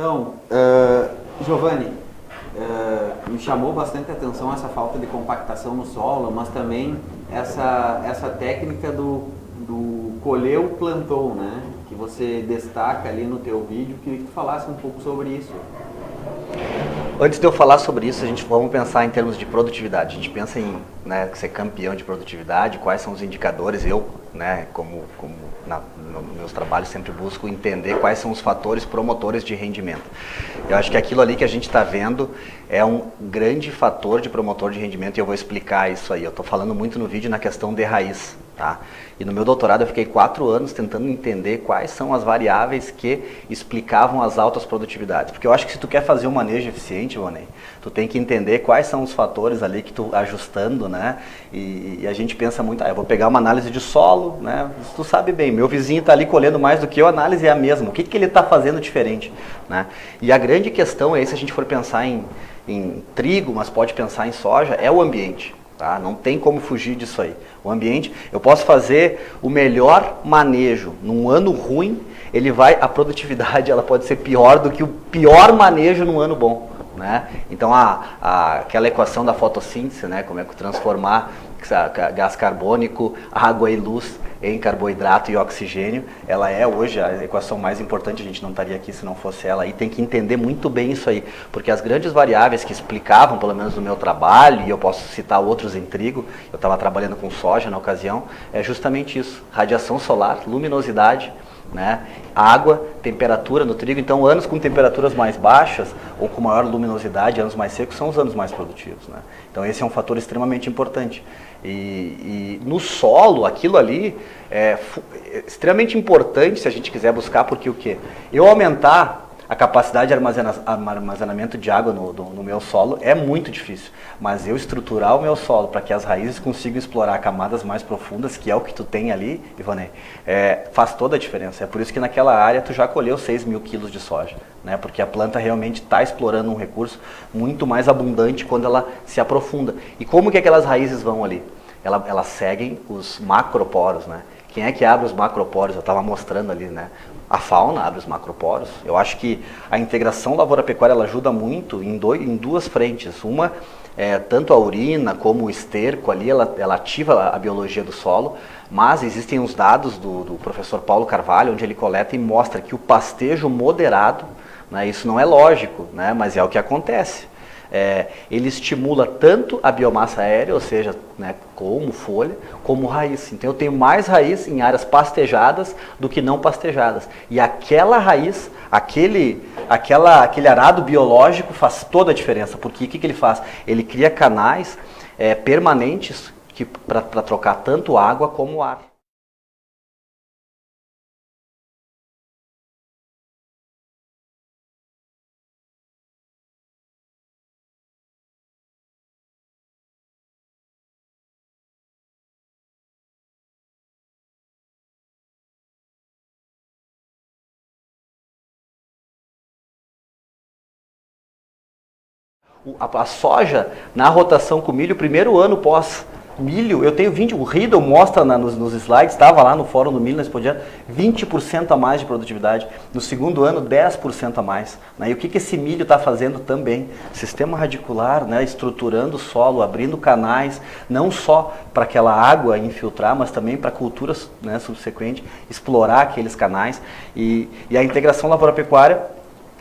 Speaker 1: Então, Giovanni, me chamou bastante a atenção essa falta de compactação no solo, mas também essa técnica do colheu, plantou, né? Que você destaca ali no teu vídeo. Queria que tu falasse um pouco sobre isso.
Speaker 3: Antes de eu falar sobre isso, vamos pensar em termos de produtividade. A gente pensa em, né, ser campeão de produtividade, quais são os indicadores. Eu, né, nos meus trabalhos, sempre busco entender quais são os fatores promotores de rendimento. Eu acho que aquilo ali que a gente está vendo é um grande fator de promotor de rendimento, e eu vou explicar isso aí. Eu estou falando muito no vídeo na questão de raiz, tá? E no meu doutorado eu fiquei 4 anos tentando entender quais são as variáveis que explicavam as altas produtividades. Porque eu acho que se tu quer fazer um manejo eficiente, Ivonei, tu tem que entender quais são os fatores ali que tu ajustando, né? E a gente pensa muito, eu vou pegar uma análise de solo, né? Tu sabe bem, meu vizinho está ali colhendo mais do que eu, a análise é a mesma. O que ele está fazendo diferente, né? E a grande questão é, se a gente for pensar em trigo, mas pode pensar em soja, é o ambiente. Tá? Não tem como fugir disso aí. O ambiente, eu posso fazer o melhor manejo num ano ruim, a produtividade ela pode ser pior do que o pior manejo num ano bom, né? Então aquela equação da fotossíntese, né? Como é que transformar gás carbônico, água e luz em carboidrato e oxigênio, ela é hoje a equação mais importante. A gente não estaria aqui se não fosse ela, e tem que entender muito bem isso aí, porque as grandes variáveis que explicavam, pelo menos no meu trabalho, e eu posso citar outros em trigo, eu estava trabalhando com soja na ocasião, é justamente isso: radiação solar, luminosidade, né? Água, temperatura no trigo. Então anos com temperaturas mais baixas ou com maior luminosidade, anos mais secos, são os anos mais produtivos, né? Então esse é um fator extremamente importante. E no solo, aquilo ali é extremamente importante se a gente quiser buscar, porque o quê? Eu aumentar a capacidade de armazenamento de água no meu solo é muito difícil. Mas eu estruturar o meu solo para que as raízes consigam explorar camadas mais profundas, que é o que tu tem ali, Ivonei, faz toda a diferença. É por isso que naquela área tu já colheu 6 mil quilos de soja, né? Porque a planta realmente está explorando um recurso muito mais abundante quando ela se aprofunda. E como que aquelas raízes vão ali? Elas seguem os macroporos, né? Quem é que abre os macroporos? Eu estava mostrando ali, né? A fauna abre os macroporos. Eu acho que a integração lavoura-pecuária ela ajuda muito em duas frentes. Uma, tanto a urina como o esterco ali, ela ativa a biologia do solo, mas existem uns dados do professor Paulo Carvalho, onde ele coleta e mostra que o pastejo moderado, né, isso não é lógico, né, mas é o que acontece. Ele estimula tanto a biomassa aérea, ou seja, né, como folha, como raiz. Então eu tenho mais raiz em áreas pastejadas do que não pastejadas. E aquela raiz, aquele arado biológico faz toda a diferença. Porque o que ele faz? Ele cria canais permanentes para trocar tanto água como ar. A soja, na rotação com milho, primeiro ano pós milho, eu tenho 20%, o Riddle mostra nos slides, estava lá no fórum do milho, nós podíamos 20% a mais de produtividade, no segundo ano 10% a mais. Né? E o que esse milho está fazendo também? Sistema radicular, né? Estruturando o solo, abrindo canais, não só para aquela água infiltrar, mas também para culturas, né, subsequentes, explorar aqueles canais. E a integração lavoura-pecuária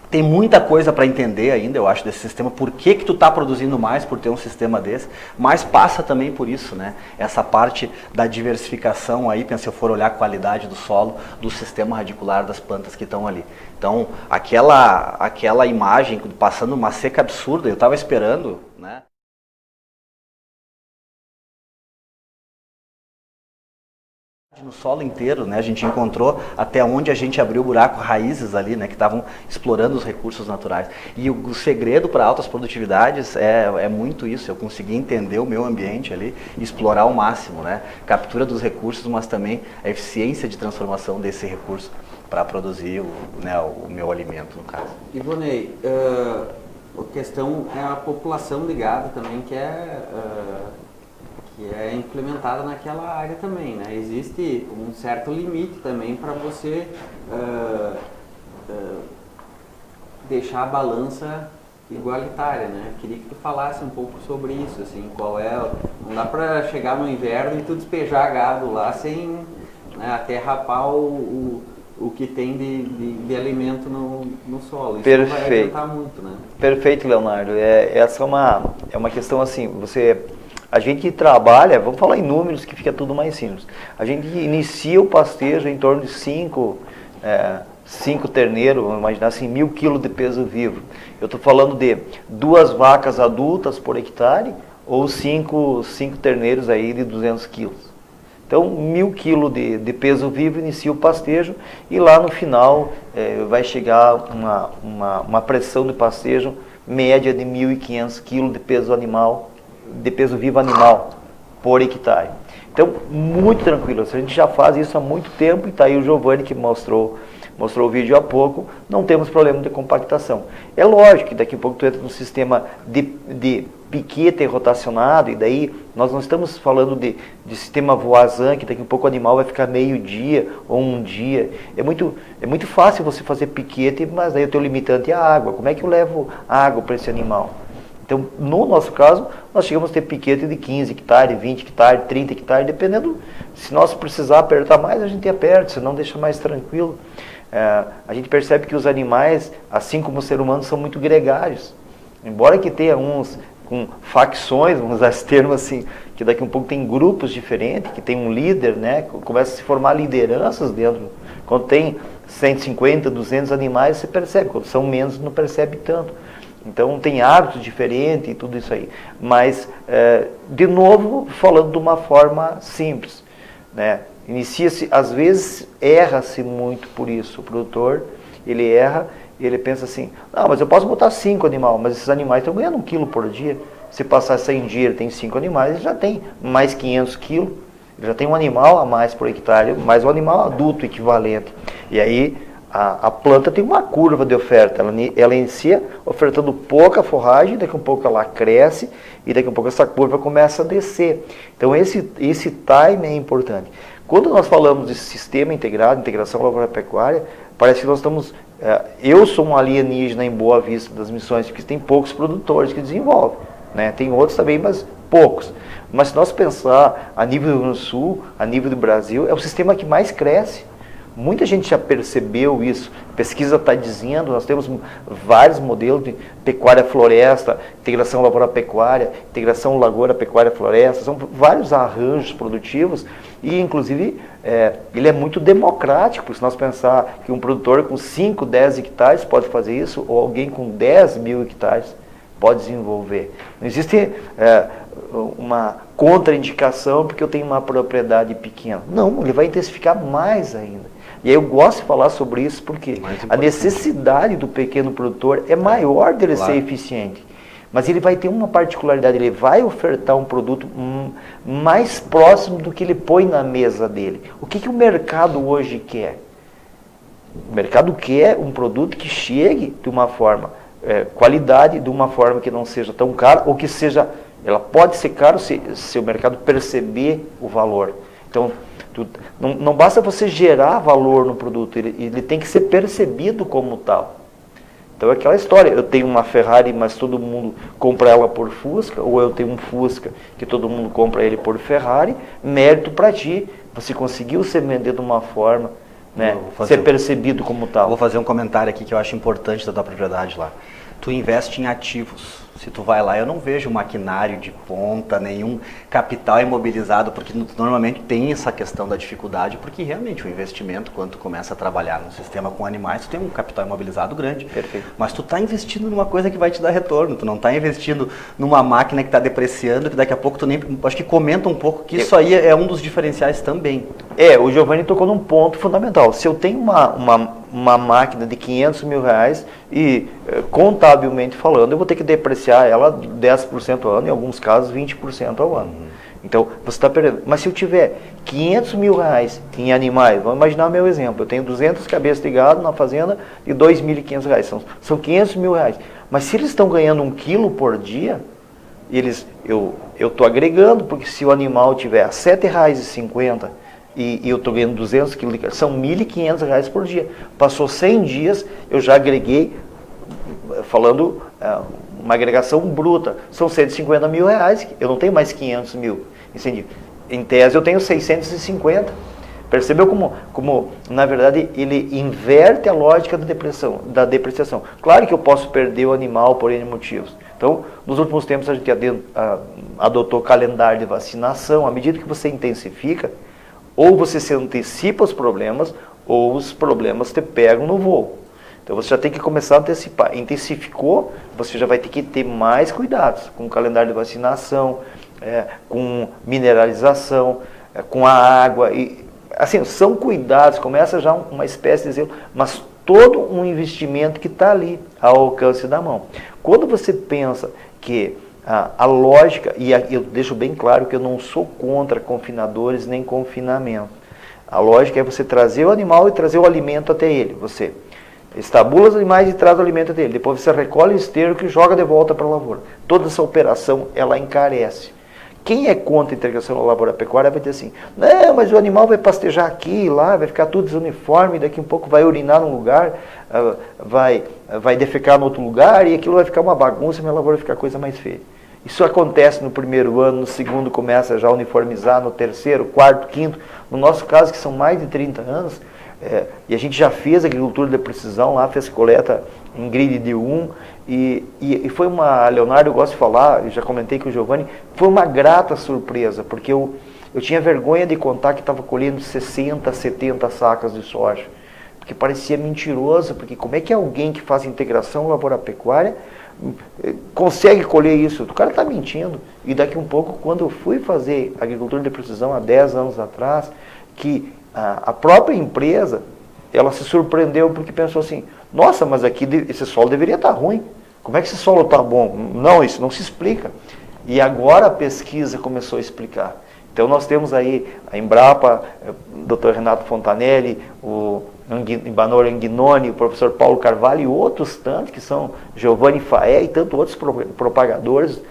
Speaker 3: tem muita coisa para entender ainda, eu acho, desse sistema. Por que tu está produzindo mais por ter um sistema desse? Mas passa também por isso, né? Essa parte da diversificação aí, se eu for olhar a qualidade do solo, do sistema radicular das plantas que estão ali. Então, aquela imagem passando uma seca absurda, eu estava esperando, né? No solo inteiro, né, a gente encontrou até onde a gente abriu o buraco, raízes ali, né, que estavam explorando os recursos naturais. E o segredo para altas produtividades é muito isso, eu consegui entender o meu ambiente ali e explorar ao máximo, né, captura dos recursos, mas também a eficiência de transformação desse recurso para produzir o meu alimento, no caso.
Speaker 1: Ivonei, a questão é a população de gado também, que é implementada naquela área também, né? Existe um certo limite também para você deixar a balança igualitária, né? Queria que tu falasse um pouco sobre isso, assim, não dá para chegar no inverno e tu despejar gado lá sem, né, até rapar o que tem de alimento no solo. Isso
Speaker 2: Perfeito.
Speaker 1: não vai adiantar muito, né?
Speaker 2: Perfeito, Leonardo. Essa é uma questão assim, a gente trabalha, vamos falar em números que fica tudo mais simples. A gente inicia o pastejo em torno de 5 terneiros, vamos imaginar assim, 1.000 quilos de peso vivo. Eu estou falando de 2 vacas adultas por hectare ou 5 terneiros aí de 200 quilos. Então, 1.000 quilos de peso vivo inicia o pastejo e lá no final vai chegar uma pressão de pastejo média de 1.500 quilos de peso vivo animal por hectare. Então, muito tranquilo. A gente já faz isso há muito tempo e está aí o Giovanni que mostrou o vídeo há pouco, não temos problema de compactação. É lógico que daqui a pouco tu entra no sistema de piquete rotacionado, e daí nós não estamos falando de sistema voisin, que daqui a pouco o animal vai ficar meio dia ou um dia. É muito fácil você fazer piquete, mas daí o teu limitante é a água. Como é que eu levo água para esse animal? Então, no nosso caso, nós chegamos a ter piquete de 15 hectares, 20 hectares, 30 hectares, dependendo, se nós precisar apertar mais, a gente aperta, senão deixa mais tranquilo. A gente percebe que os animais, assim como o ser humano, são muito gregários. Embora que tenha uns com facções, vamos usar esse termo assim, que daqui a um pouco tem grupos diferentes, que tem um líder, né? Começa a se formar lideranças dentro. Quando tem 150, 200 animais, você percebe, quando são menos, não percebe tanto. Então tem hábitos diferentes e tudo isso aí. Mas, de novo, falando de uma forma simples, né? Inicia-se, às vezes erra-se muito por isso. O produtor, ele erra e ele pensa assim, não, mas eu posso botar 5 animais, mas esses animais estão ganhando 1 quilo por dia. Se passar 100 dias, ele tem 5 animais, ele já tem mais 500 quilos, ele já tem um animal a mais por hectare, mais um animal adulto equivalente. E aí a planta tem uma curva de oferta, ela inicia ofertando pouca forragem, daqui a um pouco ela cresce e daqui a pouco essa curva começa a descer. Então esse time é importante. Quando nós falamos de sistema integrado, integração lavoura-pecuária, parece que nós estamos... eu sou um alienígena em Boa Vista das Missões, porque tem poucos produtores que desenvolvem, né? Tem outros também, mas poucos. Mas se nós pensar a nível do Rio Grande do Sul, a nível do Brasil, é o sistema que mais cresce. Muita gente já percebeu isso, a pesquisa está dizendo, nós temos vários modelos de pecuária-floresta, integração lavoura-pecuária, integração lavoura-pecuária-floresta, são vários arranjos produtivos e, inclusive, ele é muito democrático, se nós pensar que um produtor com 5, 10 hectares pode fazer isso, ou alguém com 10 mil hectares pode desenvolver. Não existe uma contraindicação porque eu tenho uma propriedade pequena. Não, ele vai intensificar mais ainda. E aí eu gosto de falar sobre isso porque a necessidade do pequeno produtor é maior dele ser eficiente. Mas ele vai ter uma particularidade, ele vai ofertar um produto mais próximo do que ele põe na mesa dele. O que o mercado hoje quer? O mercado quer um produto que chegue de uma forma, qualidade, de uma forma que não seja tão caro, ou que seja, ela pode ser caro se o mercado perceber o valor. Então, não basta você gerar valor no produto, ele tem que ser percebido como tal. Então é aquela história, eu tenho uma Ferrari, mas todo mundo compra ela por Fusca, ou eu tenho um Fusca que todo mundo compra ele por Ferrari, mérito para ti, você conseguiu se vender de uma forma, né, ser percebido como tal.
Speaker 3: Vou fazer um comentário aqui que eu acho importante da tua propriedade lá. Tu investe em ativos. Se tu vai lá, eu não vejo maquinário de ponta, nenhum capital imobilizado, porque normalmente tem essa questão da dificuldade, porque realmente o investimento, quando tu começa a trabalhar no sistema com animais, tu tem um capital imobilizado grande.
Speaker 2: Perfeito.
Speaker 3: Mas tu está investindo numa coisa que vai te dar retorno, tu não está investindo numa máquina que está depreciando, que daqui a pouco tu nem... Acho que comenta um pouco que isso aí é um dos diferenciais também.
Speaker 2: O Giovanni tocou num ponto fundamental. Se eu tenho uma máquina de 500 mil reais e, contabilmente falando, eu vou ter que depreciar ela 10% ao ano, em alguns casos 20% ao ano. Então, você está perdendo. Mas se eu tiver 500 mil reais em animais, vamos imaginar o meu exemplo, eu tenho 200 cabeças de gado na fazenda de 2.500 reais, são 500 mil reais. Mas se eles estão ganhando 1 quilo por dia, eu estou agregando, porque se o animal tiver R$ 7,50 e eu estou ganhando 200 quilos, são R$ 1.500 por dia. Passou 100 dias, eu já agreguei, falando uma agregação bruta, são 150 mil reais, eu não tenho mais 500 mil. Em tese eu tenho 650. Percebeu como, na verdade, ele inverte a lógica da depreciação. Claro que eu posso perder o animal por N motivos. Então, nos últimos tempos a gente adotou calendário de vacinação. À medida que você intensifica, ou você se antecipa os problemas, ou os problemas te pegam no voo. Então você já tem que começar a antecipar. Intensificou, você já vai ter que ter mais cuidados com o calendário de vacinação, com mineralização, com a água. E, assim, são cuidados, começa já uma espécie de zelo, mas todo um investimento que está ali ao alcance da mão. Quando você pensa que a lógica, e eu deixo bem claro que eu não sou contra confinadores nem confinamento. A lógica é você trazer o animal e trazer o alimento até ele. Você estabula os animais e traz o alimento até ele. Depois você recolhe o esterco e joga de volta para a lavoura. Toda essa operação, ela encarece. Quem é contra a integração da lavoura-pecuária vai dizer assim, não, mas o animal vai pastejar aqui e lá, vai ficar tudo desuniforme, daqui a pouco vai urinar num lugar, vai defecar no outro lugar e aquilo vai ficar uma bagunça e minha lavoura vai ficar coisa mais feia. Isso acontece no primeiro ano, no segundo começa já a uniformizar, no terceiro, quarto, quinto. No nosso caso, que são mais de 30 anos, e a gente já fez agricultura de precisão lá, fez coleta em grid de 1, e foi Leonardo, eu gosto de falar, eu já comentei com o Giovanni, foi uma grata surpresa, porque eu tinha vergonha de contar que estava colhendo 60, 70 sacas de soja, porque parecia mentiroso, porque como é que alguém que faz integração lavoura-pecuária consegue colher isso? O cara está mentindo. E daqui um pouco, quando eu fui fazer agricultura de precisão há 10 anos atrás, que a própria empresa, ela se surpreendeu porque pensou assim, Nossa, mas aqui esse solo deveria estar ruim. Como é que esse solo está bom? Não, isso não se explica. E agora a pesquisa começou a explicar. Então nós temos aí a Embrapa, o Dr. Renato Fontanelli, o Ibanor Anguinoni, o professor Paulo Carvalho e outros tantos, que são Giovanni Faé e tantos outros propagadores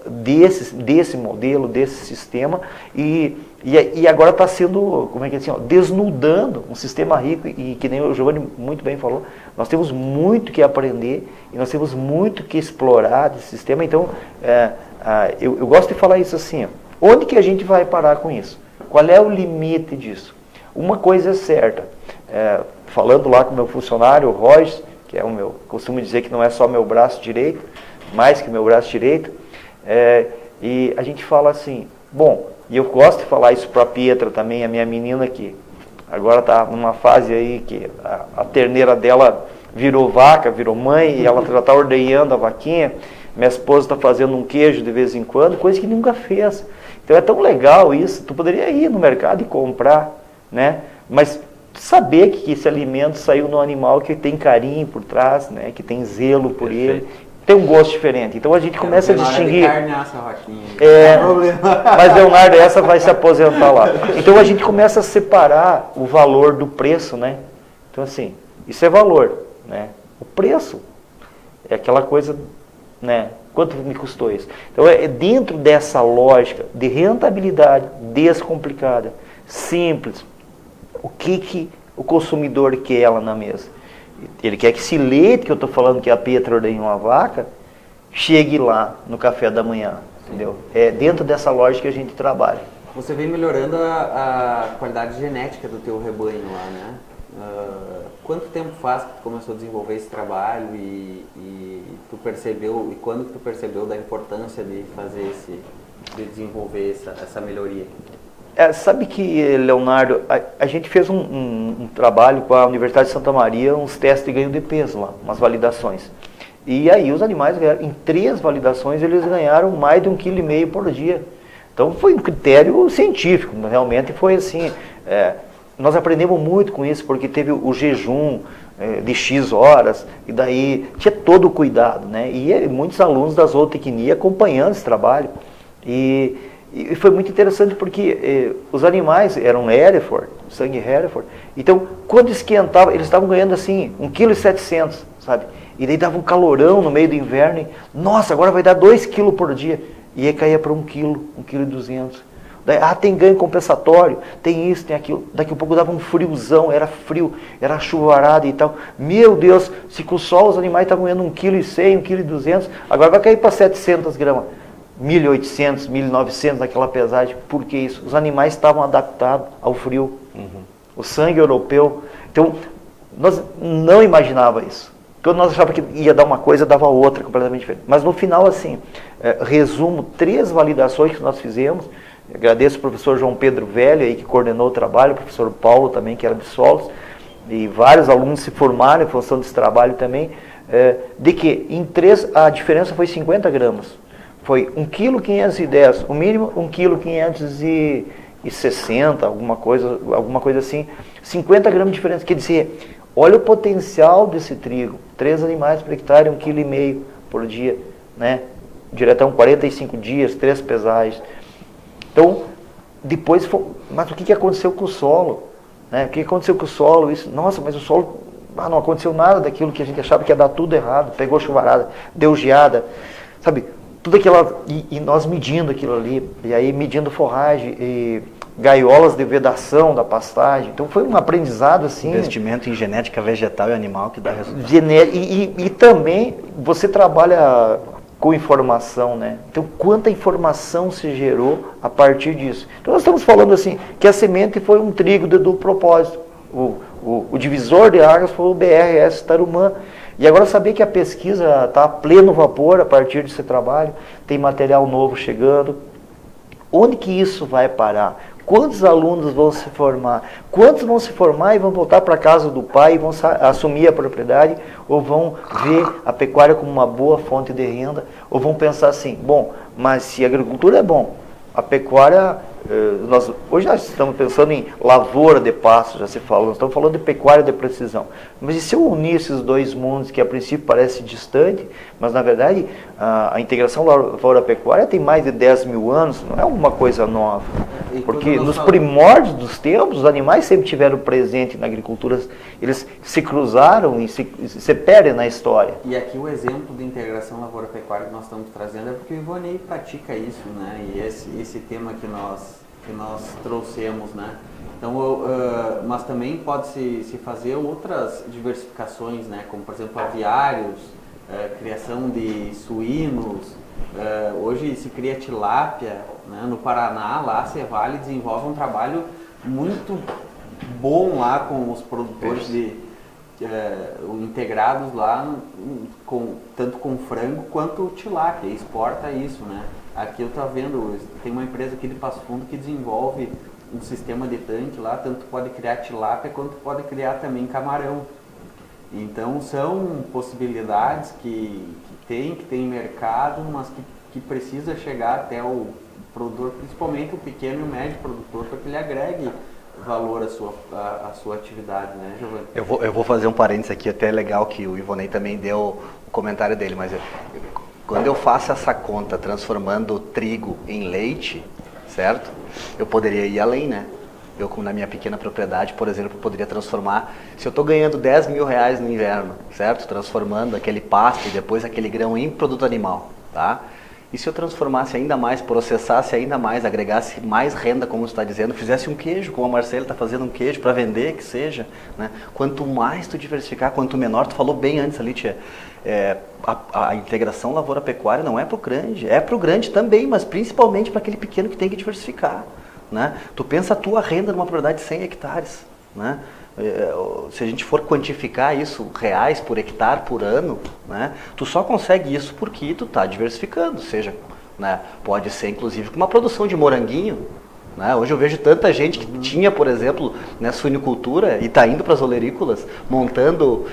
Speaker 2: desse modelo, desse sistema, e agora está sendo, como é que é assim, desnudando um sistema rico, e que nem o Giovanni muito bem falou, nós temos muito que aprender, e nós temos muito que explorar desse sistema. Então, eu gosto de falar isso assim, onde que a gente vai parar com isso? Qual é o limite disso? Uma coisa é certa, falando lá com o meu funcionário, o Royce, que é o meu, costumo dizer que não é só meu braço direito, mais que meu braço direito, e a gente fala assim, bom, e eu gosto de falar isso para a Pietra também, a minha menina que agora está numa fase aí que a terneira dela virou vaca, virou mãe, e ela já está ordenhando a vaquinha. Minha esposa está fazendo um queijo de vez em quando, coisa que nunca fez. Então é tão legal isso, tu poderia ir no mercado e comprar, né? Mas saber que esse alimento saiu no animal que tem carinho por trás, né? Que tem zelo por ele, tem um gosto diferente. Então a gente começa a distinguir. Mas Leonardo, essa vai se aposentar lá. Então a gente começa a separar o valor do preço, né? Então assim, isso é valor, né? O preço é aquela coisa, né? Quanto me custou isso? Então é dentro dessa lógica de rentabilidade descomplicada, simples. O que o consumidor quer lá na mesa? Ele quer que esse leite que eu estou falando que a Pietra ordenhou uma vaca chegue lá no café da manhã, entendeu? É dentro dessa lógica que a gente trabalha.
Speaker 1: Você vem melhorando a qualidade genética do teu rebanho lá, né? Quanto tempo faz que tu começou a desenvolver esse trabalho e tu percebeu, e quando que tu percebeu da importância de fazer de desenvolver essa melhoria?
Speaker 2: Sabe que, Leonardo, a gente fez um trabalho com a Universidade de Santa Maria, uns testes de ganho de peso lá, umas validações. E aí os animais ganharam, em 3 validações eles ganharam mais de 1,5 kg por dia. Então foi um critério científico, realmente foi assim. Nós aprendemos muito com isso, porque teve o jejum de X horas, e daí tinha todo o cuidado, né? E muitos alunos da zootecnia acompanhando esse trabalho. E foi muito interessante porque os animais eram Hereford, sangue Hereford. Então, quando esquentava, eles estavam ganhando assim, 1,7 kg, sabe? E daí dava um calorão no meio do inverno. E, nossa, agora vai dar 2 kg por dia. E aí caía para 1 kg, 1,2 kg. Daí, tem ganho compensatório, tem isso, tem aquilo. Daqui a pouco dava um friozão, era frio, era chuvarada e tal. Meu Deus, se com o sol os animais estavam ganhando 1,1 kg, 1,2 kg, agora vai cair para 700 gramas. 1.800, 1.900 naquela pesagem. Por que isso? Os animais estavam adaptados ao frio. O sangue europeu. Então, nós não imaginava isso. Quando nós achávamos que ia dar uma coisa, dava outra, completamente diferente. Mas no final, assim, resumo 3 validações que nós fizemos. Agradeço ao professor João Pedro Velho, aí, que coordenou o trabalho, o professor Paulo também, que era de solos, e vários alunos se formaram em função desse trabalho também, de que em 3 a diferença foi 50 gramas. Foi 1,510 kg, o mínimo 1,560 kg, alguma coisa assim, 50 gramas de diferença. Quer dizer, olha o potencial desse trigo, 3 animais por hectare, 1,5 kg por dia, né? Diretão 45 dias, 3 pesagens. Então, depois, mas o que aconteceu com o solo? Né? O que aconteceu com o solo? Isso, nossa, mas o solo, não aconteceu nada daquilo que a gente achava que ia dar tudo errado, pegou chuvarada, deu geada, sabe? Tudo aquilo, e nós medindo aquilo ali, e aí medindo forragem, e gaiolas de vedação da pastagem. Então foi um aprendizado assim.
Speaker 3: Investimento em genética vegetal e animal que dá resultado.
Speaker 2: E também você trabalha com informação, né? Então quanta informação se gerou a partir disso. Então nós estamos falando assim, que a semente foi um trigo do propósito. O divisor de águas foi o BRS Tarumã. E agora saber que a pesquisa está a pleno vapor a partir desse trabalho, tem material novo chegando. Onde que isso vai parar? Quantos alunos vão se formar? Quantos vão se formar e vão voltar para a casa do pai e vão assumir a propriedade? Ou vão ver a pecuária como uma boa fonte de renda? Ou vão pensar assim, bom, mas se a agricultura é bom, a pecuária Hoje nós estamos pensando em lavoura de pasto, já se falou, nós estamos falando de pecuária de precisão. Mas e se eu unir esses dois mundos que a princípio parece distante, mas na verdade a integração lavoura-pecuária tem mais de 10 mil anos, não é uma coisa nova. Porque nos primórdios dos tempos, os animais sempre tiveram presente na agricultura, eles se cruzaram e se perdem na história.
Speaker 1: E aqui o exemplo de integração lavoura-pecuária que nós estamos trazendo é porque o Ivonei pratica isso, né? E esse tema que nós trouxemos, né? Então, mas também pode-se fazer outras diversificações, né? Como, por exemplo, aviários, criação de suínos. Hoje se cria tilápia, né? No Paraná, lá a Cevale desenvolve um trabalho muito bom lá com os produtores integrados lá, tanto com frango quanto tilápia, exporta isso, né? Aqui eu estou vendo, tem uma empresa aqui de Passo Fundo que desenvolve um sistema de tanque lá, tanto pode criar tilápia quanto pode criar também camarão. Então são possibilidades que tem mercado, mas que precisa chegar até o produtor, principalmente o pequeno e o médio produtor, para que ele agregue valor à sua atividade, né, Giovanni?
Speaker 3: Eu vou fazer um parênteses aqui, até legal que o Ivonei também deu o comentário dele, mas quando eu faço essa conta transformando trigo em leite, certo? Eu poderia ir além, né? Eu, como na minha pequena propriedade, por exemplo, poderia transformar, se eu estou ganhando 10 mil reais no inverno, certo? Transformando aquele pasto e depois aquele grão em produto animal, tá? E se eu transformasse ainda mais, processasse ainda mais, agregasse mais renda, como você está dizendo, fizesse um queijo, como a Marcela está fazendo um queijo para vender, que seja, né? Quanto mais tu diversificar, quanto menor, tu falou bem antes ali, tia, a integração lavoura-pecuária não é para o grande, é para o grande também, mas principalmente para aquele pequeno que tem que diversificar, né? Tu pensa a tua renda numa propriedade de 100 hectares, né? Se a gente for quantificar isso, reais por hectare por ano, né, tu só consegue isso porque tu está diversificando, seja, né, pode ser inclusive com uma produção de moranguinho, né? Hoje eu vejo tanta gente que tinha, por exemplo, né, suinicultura e está indo para as olerícolas, montando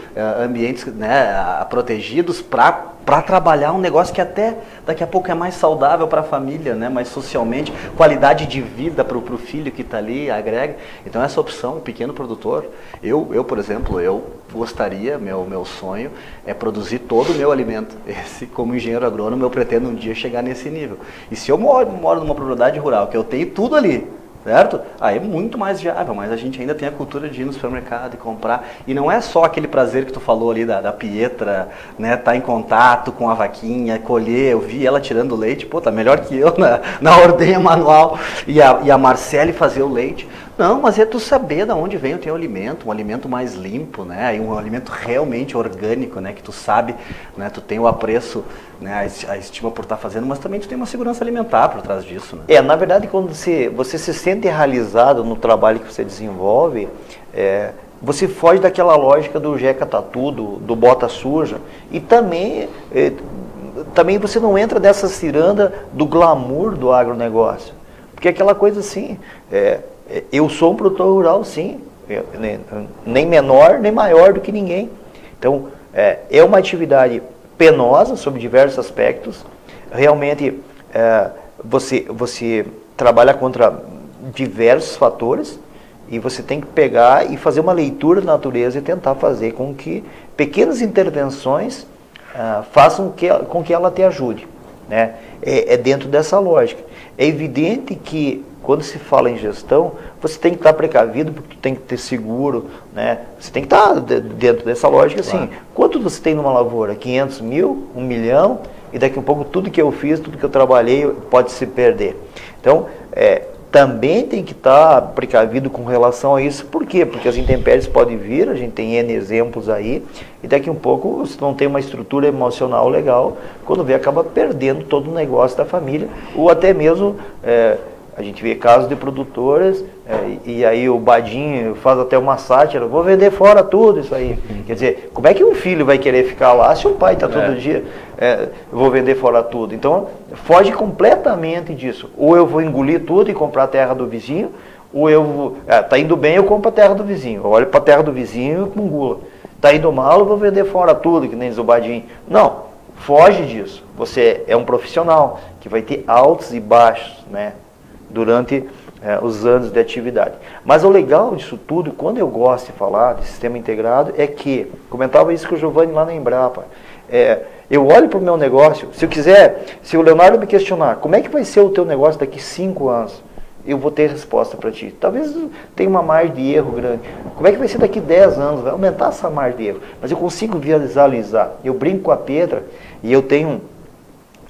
Speaker 3: ambientes, né, protegidos para trabalhar um negócio que até daqui a pouco é mais saudável para a família, né, mais socialmente, qualidade de vida para o filho que está ali, agrega. Então essa opção, o pequeno produtor, eu por exemplo, eu gostaria, meu sonho é produzir todo o meu alimento. Esse, como engenheiro agrônomo, eu pretendo um dia chegar nesse nível. E se eu moro numa propriedade rural, que eu tenho tudo ali, certo? Aí é muito mais viável, mas a gente ainda tem a cultura de ir no supermercado e comprar. E não é só aquele prazer que tu falou ali da Pietra, né? Tá em contato com a vaquinha, colher, eu vi ela tirando leite, pô, tá melhor que eu na ordenha manual. E a Marcele fazer o leite. Não, mas é tu saber de onde vem o teu alimento, um alimento mais limpo, né? E um alimento realmente orgânico, né? Que tu sabe, né? Tu tem o apreço, né? A estima por estar fazendo, mas também tu tem uma segurança alimentar por trás disso, né?
Speaker 2: Na verdade, quando você se sente realizado no trabalho que você desenvolve, você foge daquela lógica do jeca tatu, do bota suja, e também você não entra nessa ciranda do glamour do agronegócio, porque aquela coisa assim, eu sou um produtor rural, sim, nem menor nem maior do que ninguém. Então, é uma atividade penosa sob diversos aspectos. Realmente, você trabalha contra diversos fatores e você tem que pegar e fazer uma leitura da natureza e tentar fazer com que pequenas intervenções façam com que ela te ajude, né? É dentro dessa lógica. É evidente que quando se fala em gestão, você tem que estar precavido, porque tem que ter seguro, né? Você tem que estar dentro dessa lógica, claro. Assim, quanto você tem numa lavoura? 500 mil, 1 milhão, e daqui a pouco tudo que eu fiz, tudo que eu trabalhei pode se perder. Então, também tem que estar precavido com relação a isso. Por quê? Porque as intempéries podem vir, a gente tem N exemplos aí, e daqui a pouco você não tem uma estrutura emocional legal, quando vê, acaba perdendo todo o negócio da família, ou até mesmo... a gente vê casos de produtoras, e aí o Badinho faz até uma sátira, vou vender fora tudo isso aí. Quer dizer, como é que um filho vai querer ficar lá se o pai está todo dia, vou vender fora tudo? Então, foge completamente disso. Ou eu vou engolir tudo e comprar a terra do vizinho, ou eu vou, tá indo bem, eu compro a terra do vizinho. Eu olho para a terra do vizinho e engula. Tá indo mal, eu vou vender fora tudo, que nem diz o Badinho. Não, foge disso. Você é um profissional que vai ter altos e baixos, né? Durante os anos de atividade. Mas o legal disso tudo, quando eu gosto de falar de sistema integrado, é que, comentava isso com o Giovanni lá na Embrapa, eu olho para o meu negócio, se o Leonardo me questionar, como é que vai ser o teu negócio daqui 5 anos? Eu vou ter resposta para ti. Talvez tenha uma margem de erro grande. Como é que vai ser daqui 10 anos? Vai aumentar essa margem de erro. Mas eu consigo visualizar. Eu brinco com a Petra e eu tenho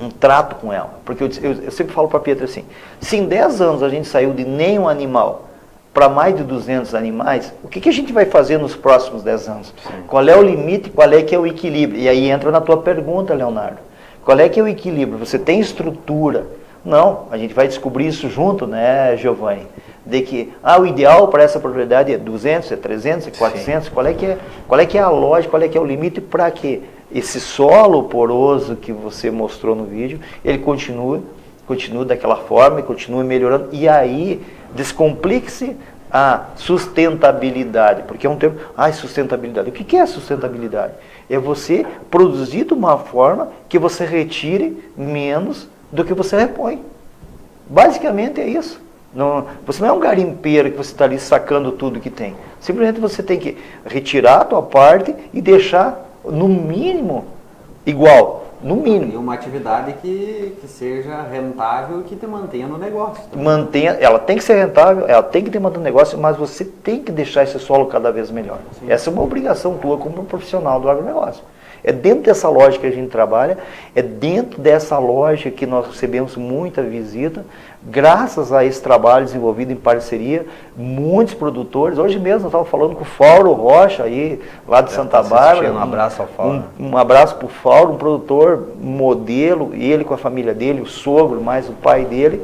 Speaker 2: um trato com ela. Porque eu sempre falo para a Petra assim, se em 10 anos a gente saiu de nenhum animal para mais de 200 animais, o que a gente vai fazer nos próximos 10 anos? Sim. Qual é o limite, qual é que é o equilíbrio? E aí entra na tua pergunta, Leonardo. Qual é que é o equilíbrio? Você tem estrutura? Não, a gente vai descobrir isso junto, né, Giovanni? De que o ideal para essa propriedade é 200, é 300, é 400, qual é que é a lógica, qual é que é o limite para que esse solo poroso que você mostrou no vídeo, ele continue daquela forma e continue melhorando. E aí, descomplique-se a sustentabilidade, porque é um termo, sustentabilidade. O que é sustentabilidade? É você produzir de uma forma que você retire menos do que você repõe. Basicamente é isso. Você não é um garimpeiro que você está ali sacando tudo que tem. Simplesmente você tem que retirar a tua parte e deixar no mínimo igual. No mínimo.
Speaker 1: E uma atividade que seja rentável e que te mantenha no negócio.
Speaker 2: Ela tem que ser rentável, ela tem que ter mantido no negócio, mas você tem que deixar esse solo cada vez melhor. Sim. Essa é uma obrigação tua como um profissional do agronegócio. É dentro dessa lógica que a gente trabalha, é dentro dessa lógica que nós recebemos muita visita, graças a esse trabalho desenvolvido em parceria, muitos produtores, hoje mesmo eu estava falando com o Fauro Rocha, aí, lá de Santa Bárbara.
Speaker 3: Um abraço ao Fauro.
Speaker 2: Um abraço para o Fauro, um produtor modelo, ele com a família dele, o sogro, mais o pai dele,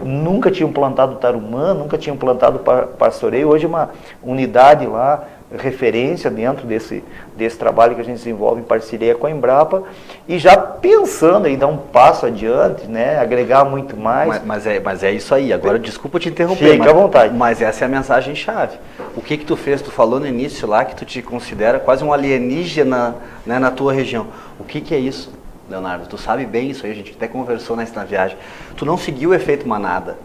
Speaker 2: nunca tinham plantado tarumã, nunca tinham plantado pastoreio, hoje é uma unidade lá, referência dentro desse trabalho que a gente desenvolve em parceria com a Embrapa, e já pensando em dar um passo adiante, né, agregar muito mais.
Speaker 3: Mas é isso aí, agora desculpa te interromper.
Speaker 2: Fica à vontade.
Speaker 3: Mas essa é a mensagem chave. O que tu fez? Tu falou no início lá que tu te considera quase um alienígena, né, na tua região. O que é isso, Leonardo? Tu sabe bem isso aí, a gente até conversou na viagem. Tu não seguiu o efeito manada,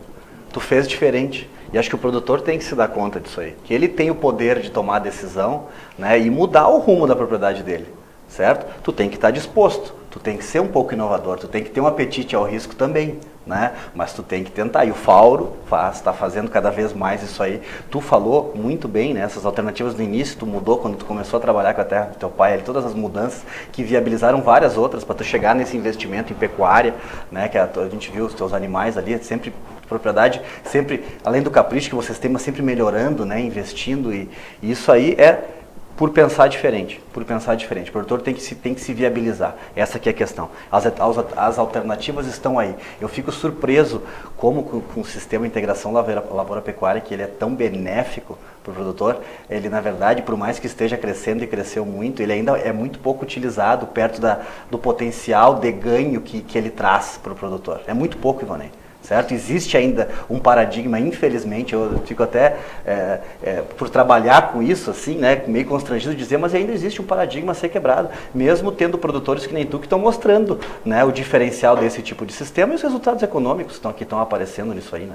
Speaker 3: tu fez diferente. E acho que o produtor tem que se dar conta disso aí, que ele tem o poder de tomar a decisão, né, e mudar o rumo da propriedade dele, certo? Tu tem que estar disposto, tu tem que ser um pouco inovador, tu tem que ter um apetite ao risco também, né? Mas tu tem que tentar, e o Fauro está fazendo cada vez mais isso aí. Tu falou muito bem, né, essas alternativas no início, tu mudou quando tu começou a trabalhar com a terra do teu pai, ali, todas as mudanças que viabilizaram várias outras para tu chegar nesse investimento em pecuária, né, que a gente viu os teus animais ali, sempre propriedade, sempre, além do capricho que vocês têm, mas sempre melhorando, né, investindo, e isso aí é por pensar diferente, O produtor tem que se viabilizar, essa aqui é a questão. As alternativas estão aí. Eu fico surpreso como com o sistema de integração lavoura-pecuária, que ele é tão benéfico para o produtor, ele na verdade, por mais que esteja crescendo e cresceu muito, ele ainda é muito pouco utilizado perto do potencial de ganho que ele traz para o produtor. É muito pouco, Ivonei. Certo? Existe ainda um paradigma, infelizmente, eu fico até, por trabalhar com isso, assim, né, meio constrangido de dizer, mas ainda existe um paradigma a ser quebrado, mesmo tendo produtores que nem tu que estão mostrando, né, o diferencial desse tipo de sistema e os resultados econômicos que estão aparecendo nisso aí, né?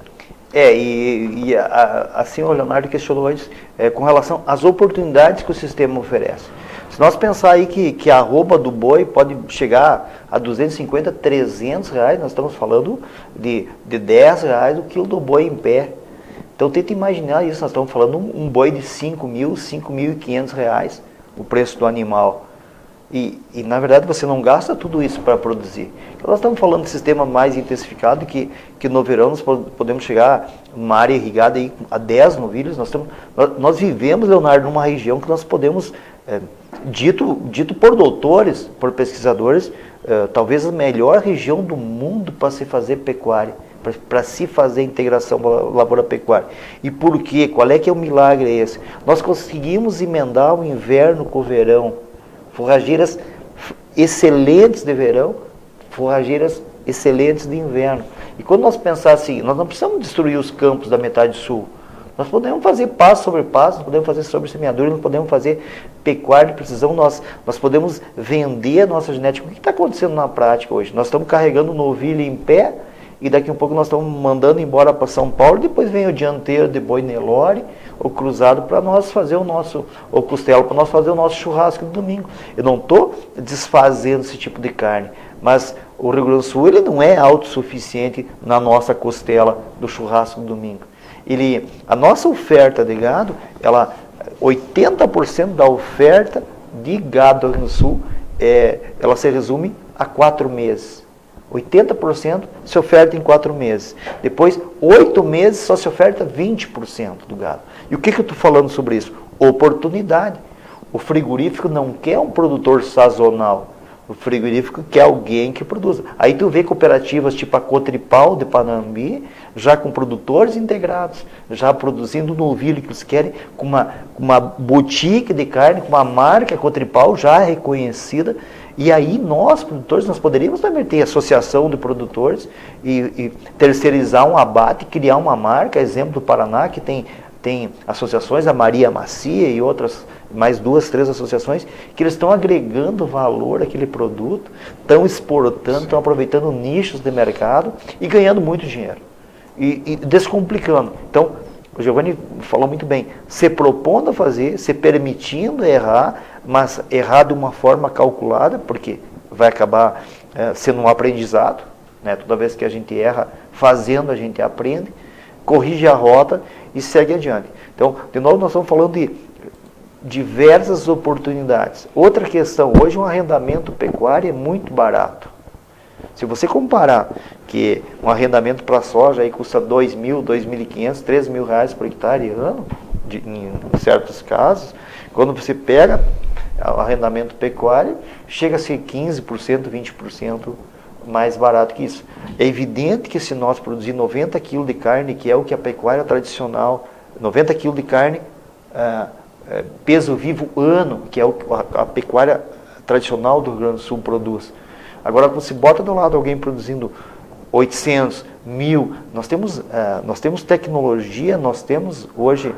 Speaker 2: Assim o Leonardo questionou antes, com relação às oportunidades que o sistema oferece. Se nós pensar aí que a arroba do boi pode chegar a 250, 300 reais, nós estamos falando de 10 reais o quilo do boi em pé. Então tenta imaginar isso, nós estamos falando um boi de 5 mil, 5.500 reais, o preço do animal. E na verdade você não gasta tudo isso para produzir. Então, nós estamos falando de sistema mais intensificado, que no verão nós podemos chegar numa área irrigada aí a 10 novilhos. Nós vivemos, Leonardo, numa região que nós podemos... Dito por doutores, por pesquisadores, talvez a melhor região do mundo para se fazer pecuária, para se fazer integração lavoura-pecuária. E por quê? Qual é que é o milagre esse? Nós conseguimos emendar o inverno com o verão, forrageiras excelentes de verão, forrageiras excelentes de inverno. E quando nós pensarmos assim, nós não precisamos destruir os campos da metade sul. Nós podemos fazer passo sobre passo, nós podemos fazer sobre semeadura, nós podemos fazer pecuária de precisão, nós podemos vender a nossa genética. O que está acontecendo na prática hoje? Nós estamos carregando novilha em pé e daqui a pouco nós estamos mandando embora para São Paulo, depois vem o dianteiro de boi Nelore, ou cruzado para nós fazer o nosso, ou costela para nós fazer o nosso churrasco de domingo. Eu não estou desfazendo esse tipo de carne, mas o Rio Grande do Sul ele não é autossuficiente na nossa costela do churrasco de domingo. A nossa oferta de gado, 80% da oferta de gado no Sul, ela se resume a 4 meses. 80% se oferta em 4 meses. Depois, 8 meses só se oferta 20% do gado. E o que eu estou falando sobre isso? Oportunidade. O frigorífico não quer um produtor sazonal. O frigorífico quer alguém que produza. Aí tu vê cooperativas tipo a Cotripal de Panambi, já com produtores integrados, já produzindo novilho que eles querem, com uma boutique de carne, com uma marca Cotripal já reconhecida. E aí nós, produtores, nós poderíamos também ter associação de produtores e terceirizar um abate, criar uma marca, exemplo do Paraná, que tem associações, a Maria Macia e outras, mais 2, 3 associações, que eles estão agregando valor àquele produto, estão exportando, estão aproveitando nichos de mercado e ganhando muito dinheiro. E descomplicando. Então, o Giovanni falou muito bem, se propondo a fazer, se permitindo errar, mas errar de uma forma calculada, porque vai acabar sendo um aprendizado, né? Toda vez que a gente erra, fazendo a gente aprende, corrige a rota e segue adiante. Então, de novo, nós estamos falando de diversas oportunidades. Outra questão, hoje um arrendamento pecuário é muito barato. Se você comparar que um arrendamento para soja aí custa R$2.000, R$2.500, R$3.000 por hectare ano, em certos casos, quando você pega o arrendamento pecuário, chega a ser 15%, 20% mais barato que isso. É evidente que se nós produzir 90 kg de carne, que é o que a pecuária tradicional, 90 kg de carne, peso vivo ano, que é o que a pecuária tradicional do Rio Grande do Sul produz. Agora, você bota do lado alguém produzindo 800, 1.000, nós temos tecnologia, nós temos hoje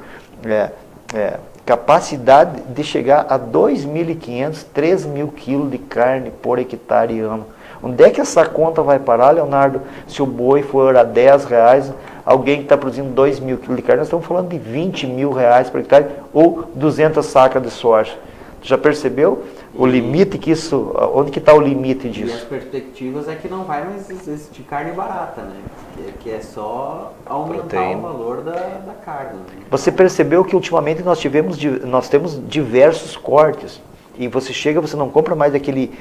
Speaker 2: capacidade de chegar a 2.500, 3.000 quilos de carne por hectare ano. Onde é que essa conta vai parar, Leonardo? Se o boi for a R$10, alguém que está produzindo 2.000 quilos de carne, nós estamos falando de R$20.000 por hectare ou 200 sacas de soja. Já percebeu o limite que isso, onde que está o limite disso?
Speaker 1: E as perspectivas é que não vai mais existir carne barata, né? Que é só aumentar o valor da carne. Né?
Speaker 2: Você percebeu que ultimamente nós temos diversos cortes. E você chega, você não compra mais aquele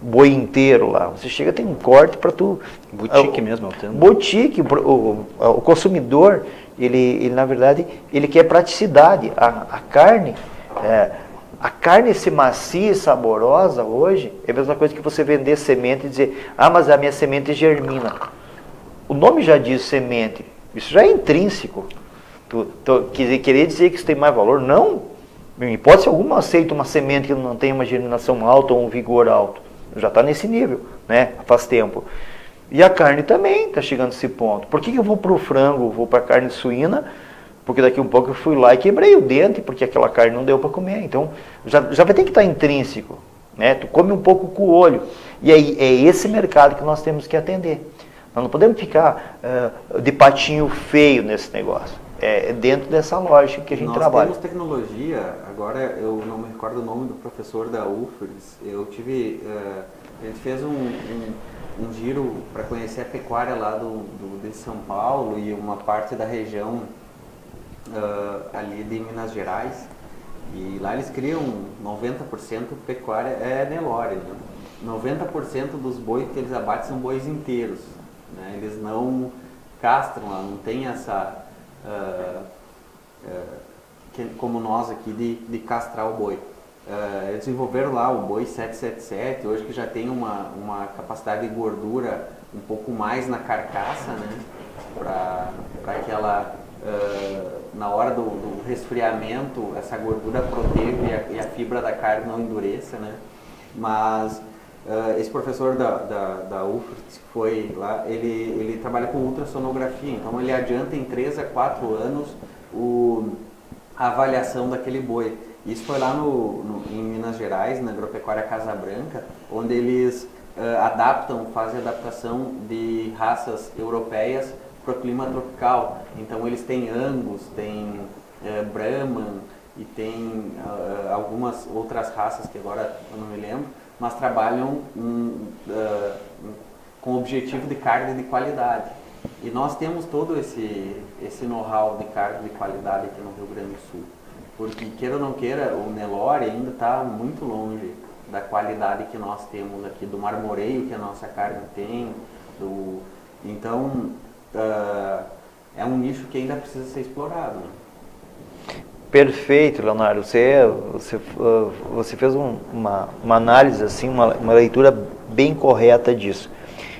Speaker 2: boi inteiro lá. Você chega, tem um corte para tu...
Speaker 3: Boutique mesmo.
Speaker 2: Boutique. O consumidor, ele na verdade, ele quer praticidade. A carne ser macia e saborosa hoje é a mesma coisa que você vender semente e dizer, mas a minha semente germina. O nome já diz semente. Isso já é intrínseco. Querer dizer que isso tem mais valor? Não. Em hipótese alguma, eu aceito uma semente que não tem uma germinação alta ou um vigor alto. Já está nesse nível, né? Faz tempo. E a carne também está chegando a esse ponto. Por que eu vou para o frango, vou para a carne suína? Porque daqui a um pouco eu fui lá e quebrei o dente, porque aquela carne não deu para comer. Então, já vai ter que estar intrínseco. Né? Tu come um pouco com o olho. E aí, é esse mercado que nós temos que atender. Nós não podemos ficar de patinho feio nesse negócio. É dentro dessa lógica que a gente trabalha.
Speaker 1: Nós temos tecnologia, agora eu não me recordo o nome do professor da UFRGS, a gente fez um giro para conhecer a pecuária lá de São Paulo e uma parte da região ali de Minas Gerais, e lá eles criam 90% pecuária Nelore, né? 90% dos bois que eles abatem são bois inteiros, né? Eles não castram lá, não tem essa... como nós aqui de castrar o boi. Eles desenvolveram lá o boi 777, hoje que já tem uma capacidade de gordura um pouco mais na carcaça, né? Para que ela, na hora do resfriamento, essa gordura proteja e a fibra da carne não endureça, né? Mas esse professor da UFRGS que foi lá, ele trabalha com ultrassonografia, então ele adianta em 3 a 4 anos a avaliação daquele boi. Isso foi lá em Minas Gerais, na agropecuária Casa Branca, onde eles fazem adaptação de raças europeias para o clima tropical. Então eles têm Angus, têm Brahman e tem algumas outras raças que agora eu não me lembro, mas trabalham com o objetivo de carne de qualidade. E nós temos todo esse know-how de carne de qualidade aqui no Rio Grande do Sul. Porque, queira ou não queira, o Nelore ainda está muito longe da qualidade que nós temos aqui, do marmoreio que a nossa carne tem. Então, é um nicho que ainda precisa ser explorado. Né?
Speaker 2: Perfeito, Leonardo. Você fez uma análise, assim, uma leitura bem correta disso.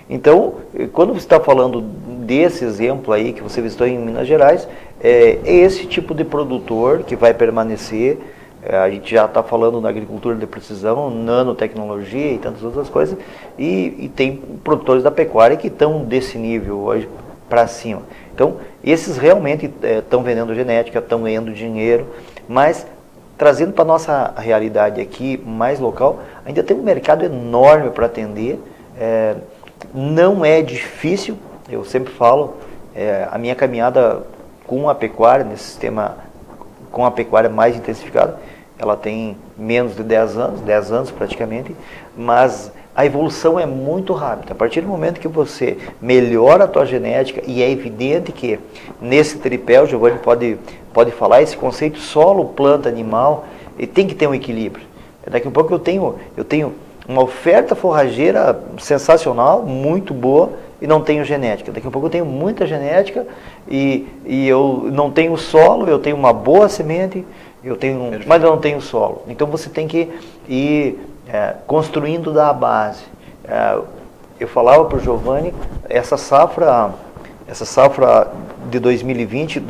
Speaker 2: Então, quando você está falando desse exemplo aí que você visitou em Minas Gerais, é esse tipo de produtor que vai permanecer. A gente já está falando na agricultura de precisão, nanotecnologia e tantas outras coisas, e tem produtores da pecuária que estão desse nível hoje para cima. Então, esses realmente estão vendendo genética, estão ganhando dinheiro, mas trazendo para a nossa realidade aqui, mais local, ainda tem um mercado enorme para atender. Não é difícil, eu sempre falo, a minha caminhada com a pecuária, nesse sistema com a pecuária mais intensificada, ela tem menos de 10 anos praticamente, mas a evolução é muito rápida. A partir do momento que você melhora a tua genética, e é evidente que nesse tripé, o Giovanni pode falar, esse conceito solo, planta, animal, e tem que ter um equilíbrio. Daqui a pouco eu tenho uma oferta forrageira sensacional, muito boa, e não tenho genética. Daqui a pouco eu tenho muita genética e eu não tenho solo, eu tenho uma boa semente, mas eu não tenho solo. Então você tem que ir construindo da base. Eu falava para o Giovanni, essa safra de 2020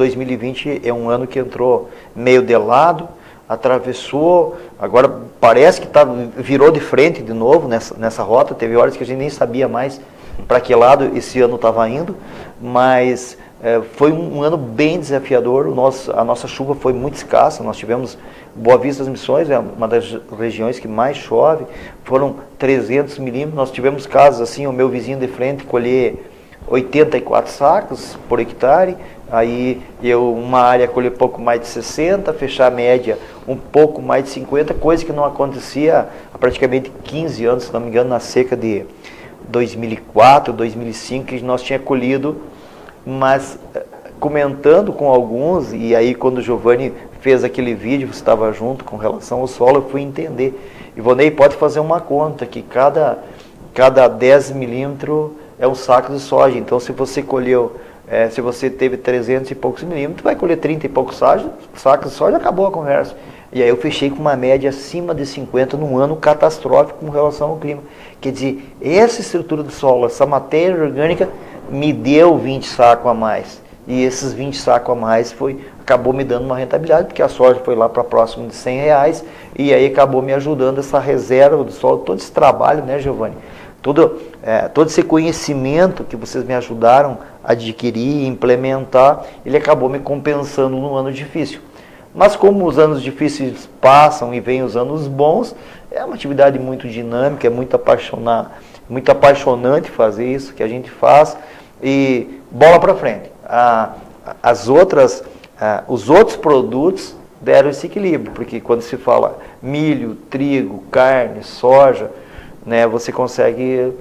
Speaker 2: é um ano que entrou meio de lado, atravessou, agora parece que virou de frente de novo nessa rota. Teve horas que a gente nem sabia mais para que lado esse ano estava indo, mas foi um ano bem desafiador. A nossa chuva foi muito escassa. Nós tivemos Boa Vista das Missões, é uma das regiões que mais chove, foram 300 milímetros. Nós tivemos casos assim, o meu vizinho de frente colher 84 sacos por hectare, aí uma área colher pouco mais de 60, fechar a média um pouco mais de 50, coisa que não acontecia há praticamente 15 anos, se não me engano, na seca de 2004, 2005, que nós tínhamos colhido. Mas comentando com alguns, e aí quando o Giovanni fez aquele vídeo, você estava junto com relação ao solo, eu fui entender. Ivonei, pode fazer uma conta que cada 10 milímetros é um saco de soja. Então se você colheu, se você teve 300 e poucos milímetros, vai colher 30 e poucos sacos de soja, acabou a conversa. E aí eu fechei com uma média acima de 50 num ano catastrófico com relação ao clima. Quer dizer, essa estrutura do solo, essa matéria orgânica me deu 20 sacos a mais. E esses 20 sacos a mais acabou me dando uma rentabilidade, porque a soja foi lá para próximo de R$100, e aí acabou me ajudando essa reserva do solo, todo esse trabalho, né, Giovanni? Todo esse conhecimento que vocês me ajudaram a adquirir e implementar, ele acabou me compensando num ano difícil. Mas como os anos difíceis passam e vêm os anos bons, é uma atividade muito dinâmica, é muito apaixonante fazer isso que a gente faz, e bola para frente. Os outros produtos deram esse equilíbrio, porque quando se fala milho, trigo, carne, soja, né, você consegue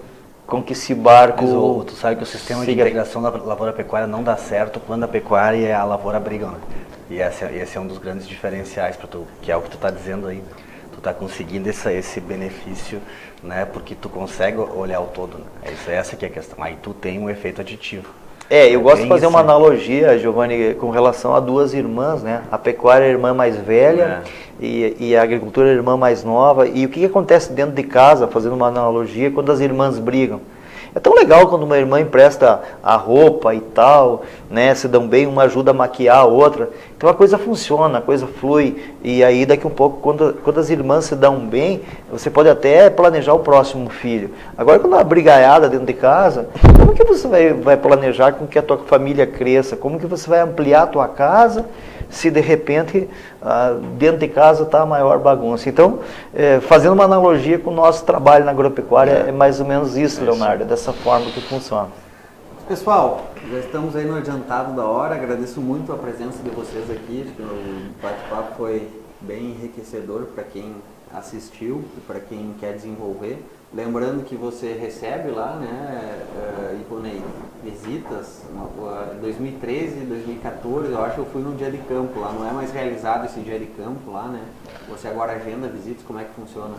Speaker 2: com que esse barco...
Speaker 3: Mas, tu sabe que o sistema de integração da lavoura-pecuária não dá certo quando a pecuária e a lavoura brigam, né? E esse é um dos grandes diferenciais para tu, que é o que tu está dizendo aí. Tu está conseguindo esse benefício, né? Porque tu consegue olhar o todo, né? Essa que é a questão. Aí tu tem um efeito aditivo.
Speaker 2: Eu gosto de fazer uma analogia, Giovanni, com relação a duas irmãs, né? A pecuária é a irmã mais velha e a agricultura é a irmã mais nova. E o que acontece dentro de casa, fazendo uma analogia, quando as irmãs brigam? É tão legal quando uma irmã empresta a roupa e tal, né, se dão bem, uma ajuda a maquiar a outra. Então a coisa funciona, a coisa flui. E aí daqui um pouco, quando as irmãs se dão bem, você pode até planejar o próximo filho. Agora quando há brigaiada dentro de casa, como que você vai planejar com que a tua família cresça? Como que você vai ampliar a tua casa se de repente dentro de casa está a maior bagunça. Então, fazendo uma analogia com o nosso trabalho na agropecuária, é mais ou menos isso, Leonardo, é dessa forma que funciona.
Speaker 1: Pessoal, já estamos aí no adiantado da hora, agradeço muito a presença de vocês aqui, acho que o bate-papo foi bem enriquecedor para quem assistiu e para quem quer desenvolver. Lembrando que você recebe lá, né, Ivonei, visitas, em 2013, 2014, eu acho que eu fui num dia de campo lá, não é mais realizado esse dia de campo lá, né? Você agora agenda visitas, como é que funciona?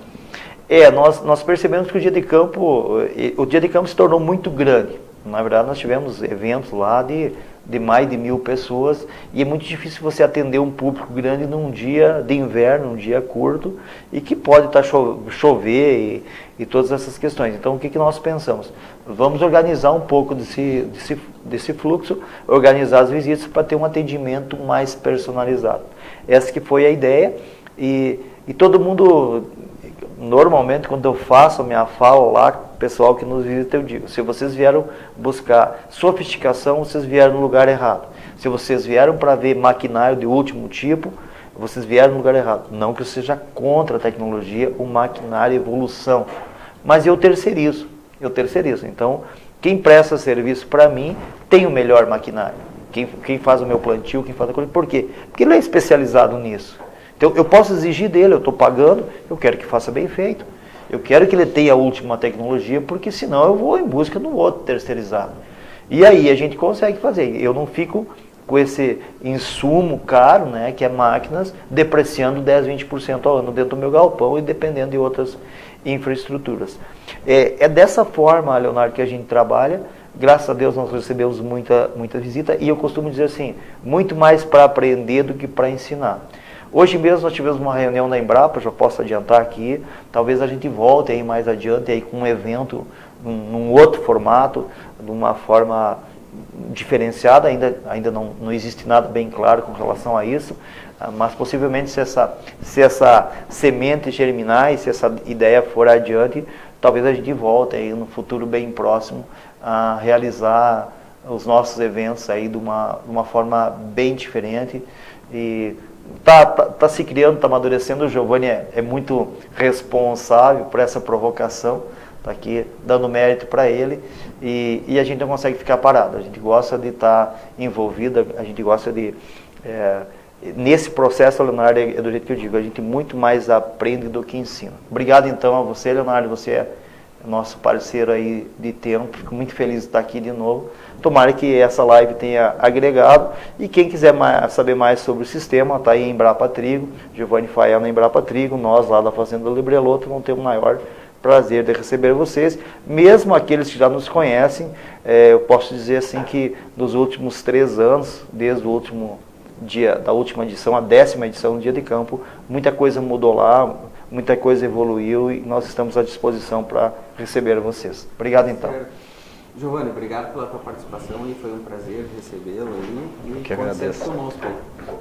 Speaker 2: Nós percebemos que o dia de campo se tornou muito grande. Na verdade, nós tivemos eventos lá de mais de 1.000 pessoas e é muito difícil você atender um público grande num dia de inverno, um dia curto e que pode estar chover e todas essas questões. Então, o que nós pensamos? Vamos organizar um pouco desse fluxo, organizar as visitas para ter um atendimento mais personalizado. Essa que foi a ideia e todo mundo, normalmente, quando eu faço a minha fala lá, pessoal que nos visita, eu digo, se vocês vieram buscar sofisticação, vocês vieram no lugar errado. Se vocês vieram para ver maquinário de último tipo, vocês vieram no lugar errado. Não que eu seja contra a tecnologia, o maquinário, a evolução, mas eu terceirizo. Então, quem presta serviço para mim tem o melhor maquinário. Quem faz o meu plantio, quem faz a coisa. Por quê? Porque ele é especializado nisso. Então, eu posso exigir dele, eu estou pagando, eu quero que faça bem feito. Eu quero que ele tenha a última tecnologia, porque senão eu vou em busca do outro terceirizado. E aí a gente consegue fazer. Eu não fico com esse insumo caro, né, que é máquinas, depreciando 10%, 20% ao ano dentro do meu galpão e dependendo de outras infraestruturas. É dessa forma, Leonardo, que a gente trabalha. Graças a Deus nós recebemos muita visita e eu costumo dizer assim, muito mais para aprender do que para ensinar. Hoje mesmo nós tivemos uma reunião na Embrapa, já posso adiantar aqui, talvez a gente volte aí mais adiante aí com um evento num outro formato, de uma forma diferenciada, ainda não existe nada bem claro com relação a isso, mas possivelmente se essa semente germinar e se essa ideia for adiante, talvez a gente volte aí no futuro bem próximo a realizar os nossos eventos aí de uma forma bem diferente e Tá se criando, está amadurecendo. O Giovanni é muito responsável por essa provocação, está aqui dando mérito para ele e a gente não consegue ficar parado, a gente gosta de estar envolvido, a gente gosta de... nesse processo, Leonardo, é do jeito que eu digo, a gente muito mais aprende do que ensina. Obrigado então a você, Leonardo, você é nosso parceiro aí de tempo, fico muito feliz de estar aqui de novo. Tomara que essa live tenha agregado e quem quiser saber mais sobre o sistema, está aí em Embrapa Trigo, Giovanni Fael na Embrapa Trigo, nós lá da Fazenda Libreloto vamos ter o maior prazer de receber vocês, mesmo aqueles que já nos conhecem, eu posso dizer assim que nos últimos 3 anos, desde o último dia da última edição, a 10ª edição do Dia de Campo, muita coisa mudou lá, muita coisa evoluiu e nós estamos à disposição para receber vocês. Obrigado então.
Speaker 1: Giovanni, obrigado pela tua participação e foi um prazer recebê-lo aí.
Speaker 3: Eu que agradeço.
Speaker 1: Conosco.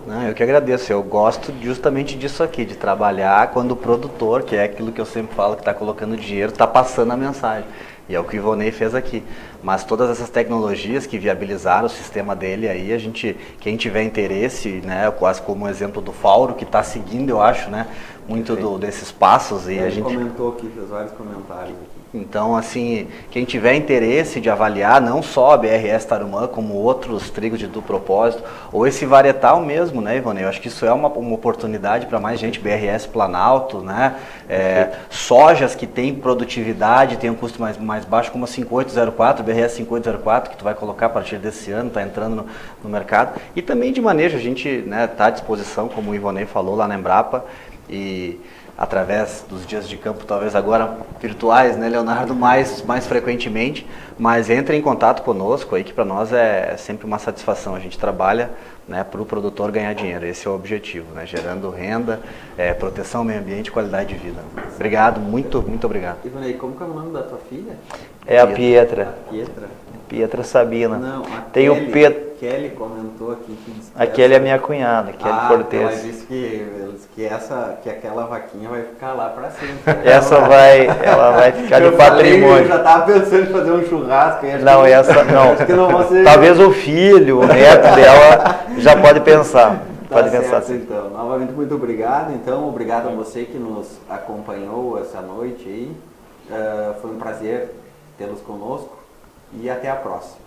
Speaker 3: Não, eu que agradeço. Eu gosto justamente disso aqui, de trabalhar quando o produtor, que é aquilo que eu sempre falo, que está colocando dinheiro, está passando a mensagem. E é o que o Ivonei fez aqui. Mas todas essas tecnologias que viabilizaram o sistema dele aí, quem tiver interesse, né, quase como o exemplo do Fauro, que está seguindo, eu acho, né, muito desses passos. E a gente
Speaker 1: comentou aqui, fez vários comentários aqui.
Speaker 3: Então, assim, quem tiver interesse de avaliar não só a BRS Tarumã, como outros trigos de duplo propósito, ou esse varietal mesmo, né, Ivonei? Eu acho que isso é uma oportunidade para mais gente, BRS Planalto, né? Sojas que tem produtividade, tem um custo mais baixo, como a 5804, BRS 5804, que tu vai colocar a partir desse ano, está entrando no mercado. E também de manejo, a gente está à disposição, como o Ivonei falou, lá na Embrapa, e através dos dias de campo, talvez agora virtuais, né, Leonardo, mais frequentemente, mas entre em contato conosco aí, que para nós é sempre uma satisfação. A gente trabalha, né, para o produtor ganhar dinheiro, esse é o objetivo, né, gerando renda, proteção ao meio ambiente e qualidade de vida. Obrigado, muito obrigado.
Speaker 1: Ivonei, como que é o nome da tua filha?
Speaker 2: É a Pietra.
Speaker 1: Pietra
Speaker 2: Sabina.
Speaker 1: Não,
Speaker 2: tem o Pedro.
Speaker 1: Kelly comentou aqui que
Speaker 2: a Kelly é minha cunhada, Kelly Cortez.
Speaker 1: Ela disse que aquela vaquinha vai ficar lá para sempre.
Speaker 2: Ela vai ficar de patrimônio.
Speaker 1: Eu já estava pensando em fazer um churrasco.
Speaker 2: Não. Talvez o filho, o neto dela já pode pensar. Pode pensar assim.
Speaker 1: Então. Novamente, muito obrigado. Então, obrigado a você que nos acompanhou essa noite aí. Foi um prazer tê-los conosco e até a próxima.